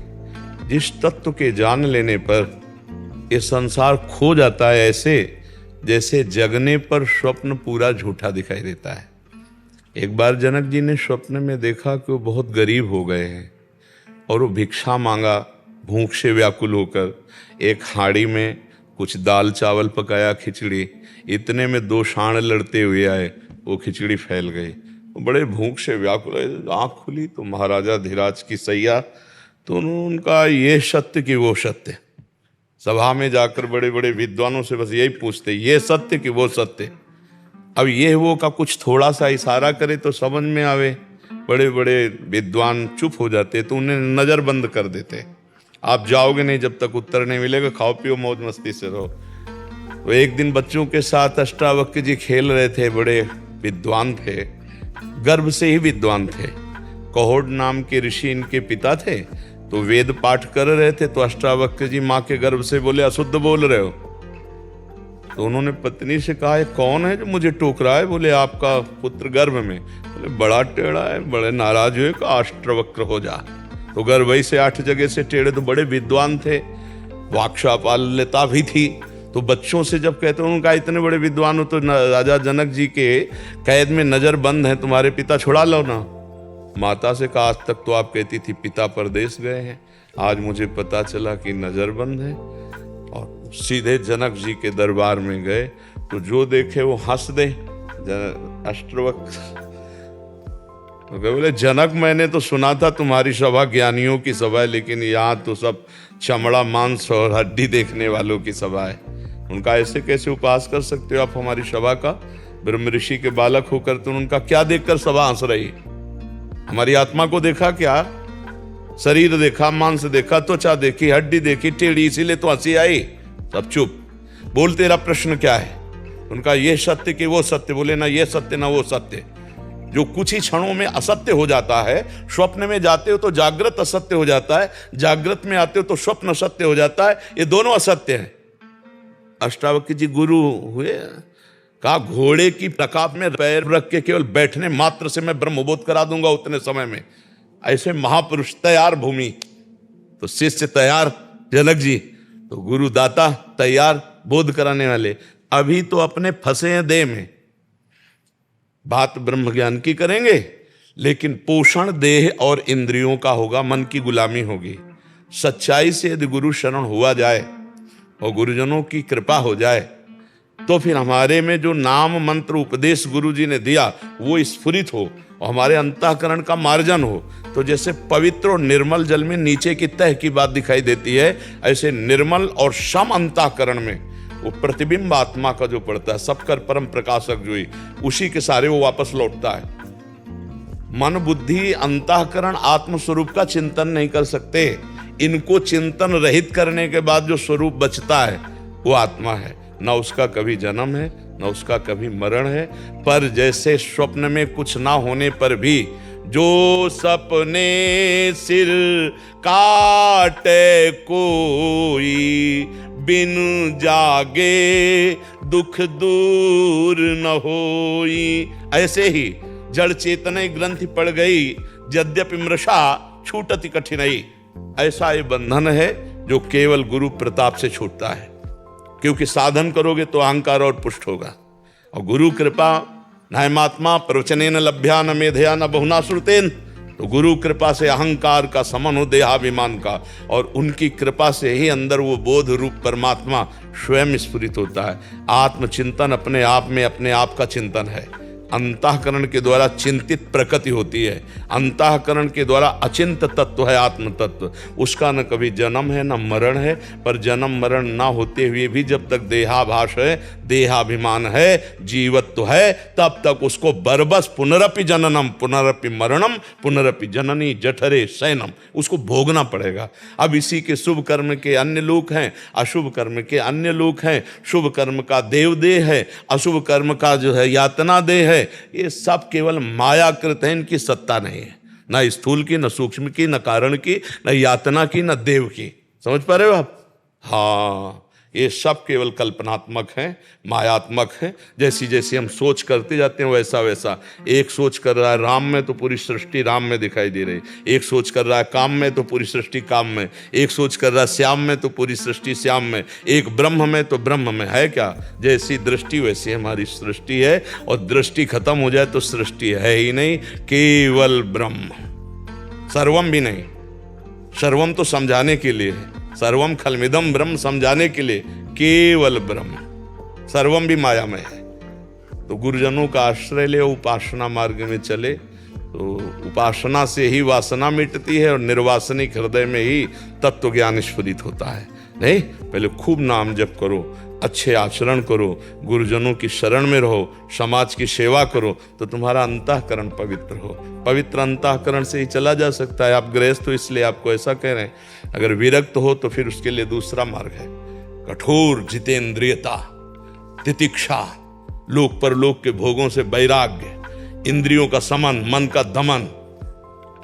जिस तत्व के जान लेने पर ये संसार खो जाता है, ऐसे जैसे जगने पर स्वप्न पूरा झूठा दिखाई देता है। एक बार जनक जी ने स्वप्न में देखा कि वो बहुत गरीब हो गए हैं और वो भिक्षा मांगा, भूख से व्याकुल होकर। एक हांडी में कुछ दाल चावल पकाया, खिचड़ी, इतने में 2 सांड लड़ते हुए आए, वो खिचड़ी फैल गई। वो बड़े भूख से व्याकुल हुए। आँख खुली तो महाराजा धीराज की सैया, तो उनका ये सत्य कि वो सत्य। सभा में जाकर बड़े बड़े विद्वानों से बस यही पूछते, ये सत्य कि वो सत्य। अब ये वो का कुछ थोड़ा सा इशारा करे तो समझ में आवे। बड़े बड़े विद्वान चुप हो जाते, तो उन्हें नजर बंद कर देते, आप जाओगे नहीं जब तक उत्तर नहीं मिलेगा, खाओ पियो मौज मस्ती से रहो। तो एक दिन बच्चों के साथ अष्टावक्र जी खेल रहे थे, बड़े विद्वान थे, गर्भ से ही विद्वान थे। कहोड़ नाम के ऋषि इनके पिता थे, तो वेद पाठ कर रहे थे, तो अष्टावक्र जी माँ के गर्भ से बोले, अशुद्ध बोल रहे हो। तो उन्होंने पत्नी से कहा, कौन है जो मुझे टोक रहा है? बोले, आपका पुत्र गर्भ में। बोले, बड़ा टेढ़ा है, बड़े नाराज हुए, का अष्टवक्र हो जा। तो गर्भ से 8 जगह से टेढ़े, तो बड़े विद्वान थे, वाक्चापाल्यता भी थी। तो बच्चों से जब कहते हैं, उनका इतने बड़े विद्वान हो तो राजा जनक जी के कैद में नजर बंद है, तुम्हारे पिता छुड़ा लो ना। माता से कहा, आज तक तो आप कहती थी पिता परदेश गए हैं, आज मुझे पता चला कि नजर बंद है। और सीधे जनक जी के दरबार में गए, तो जो देखे वो हंस दे। अष्टवक्र बोले, जनक मैंने तो सुना था तुम्हारी सभा ज्ञानियों की सभा है, लेकिन यहाँ तो सब चमड़ा मांस और हड्डी देखने वालों की सभा है। उनका ऐसे कैसे उपहास कर सकते हो आप हमारी सभा का? ब्रह्म ऋषि के बालक होकर तुम उनका क्या देखकर सभा हंस रही? हमारी आत्मा को देखा क्या? शरीर देखा, मांस देखा, त्वचा देखी, हड्डी देखी, टेढ़ी, इसीलिए तो हंसी आई। सब चुप। बोल, तेरा प्रश्न क्या है? उनका ये सत्य कि वो सत्य। बोले, ना ये सत्य ना वो सत्य। जो कुछ ही क्षणों में असत्य हो जाता है, स्वप्न में जाते हो तो जागृत असत्य हो जाता है, जागृत में आते हो तो स्वप्न सत्य हो जाता है, ये दोनों असत्य हैं। अष्टावक्र जी गुरु हुए, कहा, घोड़े की रकाब में पैर रख के केवल बैठने मात्र से मैं ब्रह्मबोध करा दूंगा उतने समय में। ऐसे महापुरुष तैयार भूमि, तो शिष्य तैयार जनक जी, तो गुरु दाता तैयार बोध कराने वाले। अभी तो अपने फंसे हैं देह में, बात ब्रह्म ज्ञान की करेंगे, लेकिन पोषण देह और इंद्रियों का होगा, मन की गुलामी होगी। सच्चाई से यदि गुरु शरण हुआ जाए और गुरुजनों की कृपा हो जाए, तो फिर हमारे में जो नाम मंत्र उपदेश गुरु जी ने दिया वो स्फुरित हो और हमारे अंतःकरण का मार्जन हो। तो जैसे पवित्र और निर्मल जल में नीचे की तह की बात दिखाई देती है, ऐसे निर्मल और सम अंतःकरण में वो प्रतिबिंब आत्मा का जो पड़ता है, सबकर परम प्रकाशक जो ही, उसी के सारे वो वापस लौटता है। मन बुद्धि अंतःकरण आत्मस्वरूप का चिंतन नहीं कर सकते। इनको चिंतन रहित करने के बाद जो स्वरूप बचता है वो आत्मा है। न उसका कभी जन्म है, न उसका कभी मरण है। पर जैसे स्वप्न में कुछ ना होने पर भी जो सपने सिर काटे कोई, बिन जागे दुख दूर न होई, ऐसे ही जड़ चेतन ग्रंथि पड़ गई, यद्यपि मृषा छूटति कठिनाई। ऐसा ये बंधन है जो केवल गुरु प्रताप से छूटता है, क्योंकि साधन करोगे तो अहंकार और पुष्ट होगा। और गुरु कृपा नायमात्मा प्रवचनेन लभ्या न मेधया न बहुना श्रुतेन, तो गुरु कृपा से अहंकार का समन हो, देहाभिमान का, और उनकी कृपा से ही अंदर वो बोध रूप परमात्मा स्वयं स्फुरित होता है। आत्मचिंतन अपने आप में अपने आप का चिंतन है। अंतःकरण के द्वारा चिंतित प्रकृति होती है, अंतःकरण के द्वारा अचिंत तत्व है आत्म तत्व। उसका न कभी जन्म है न मरण है। पर जन्म मरण ना होते हुए भी जब तक देहाभास है, देहाभिमान है, जीवत्व है, तब तक उसको बरबस पुनरपि जननम पुनरपि मरणम पुनरपि जननी जठरे शयनम, उसको भोगना पड़ेगा। अब इसी के शुभ कर्म के अन्य लोक हैं, अशुभ कर्म के अन्य लोक हैं। शुभ कर्म का देव देह है, अशुभ कर्म का जो है यातना देह है। है, ये सब केवल मायाकृत है, इनकी सत्ता नहीं है, ना स्थूल की, न सूक्ष्म की, न कारण की, न यातना की, न देव की। समझ पा रहे हो आप? हाँ, ये सब केवल कल्पनात्मक है, मायात्मक है। जैसी जैसी हम सोच करते जाते हैं वैसा वैसा, एक सोच कर रहा है राम में तो पूरी सृष्टि राम में दिखाई दे रही, एक सोच कर रहा है काम में तो पूरी सृष्टि काम में, एक सोच कर रहा है श्याम में तो पूरी सृष्टि श्याम में, एक ब्रह्म में तो ब्रह्म में। है क्या? जैसी दृष्टि वैसी हमारी सृष्टि है, और दृष्टि खत्म हो जाए तो सृष्टि है ही नहीं, केवल ब्रह्म। सर्वम भी नहीं, सर्वम तो समझाने के लिए है, सर्वम खलमिदम ब्रह्म समझाने के लिए, केवल ब्रह्म। सर्वम भी मायामय है। तो गुरुजनों का आश्रय ले, उपासना मार्ग में चले, तो उपासना से ही वासना मिटती है, और निर्वासनिक हृदय में ही तत्व ज्ञान स्फुरित होता है। नहीं, पहले खूब नाम जप करो, अच्छे आचरण करो, गुरुजनों की शरण में रहो, समाज की सेवा करो, तो तुम्हारा अंतःकरण पवित्र हो। पवित्र अंतःकरण से ही चला जा सकता है। आप गृहस्थ हो इसलिए आपको ऐसा कह रहे हैं। अगर विरक्त हो तो फिर उसके लिए दूसरा मार्ग है, कठोर जितेंद्रियता, तितिक्षा, लोक परलोक के भोगों से वैराग्य, इंद्रियों का समन, मन का दमन,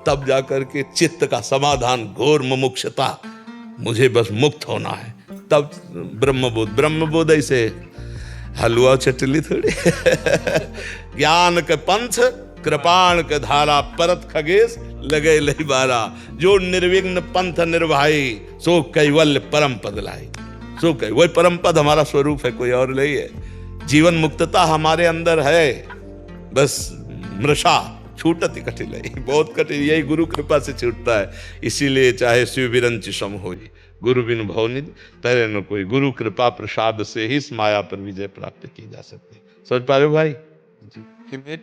तब जाकर के चित्त का समाधान, घोर मुमुक्षता, मुझे बस मुक्त होना है, तब ब्रह्मबोध। ब्रह्मबोध ऐसे हलवा चटली थोड़ी ज्ञान के पंथ कृपाण के धारा, परत खगेश लगे लही बारा, जो निर्विघ्न पंथ निर्वाही, सो कैवल्य परम पद लाई। सो वही परम पद हमारा स्वरूप है, कोई और नहीं है। जीवन मुक्तता हमारे अंदर है, बस मृषा छूटती कठिन है, बहुत कठिन, यही गुरु कृपा से छूटता है। इसीलिए चाहे शिव विरंच सम होई, गुरु बिन भवनिधि तरे न कोई, गुरु कृपा प्रसाद से ही इस माया पर विजय प्राप्त की जा सकती है। समझ पा रहे हो भाई? जी।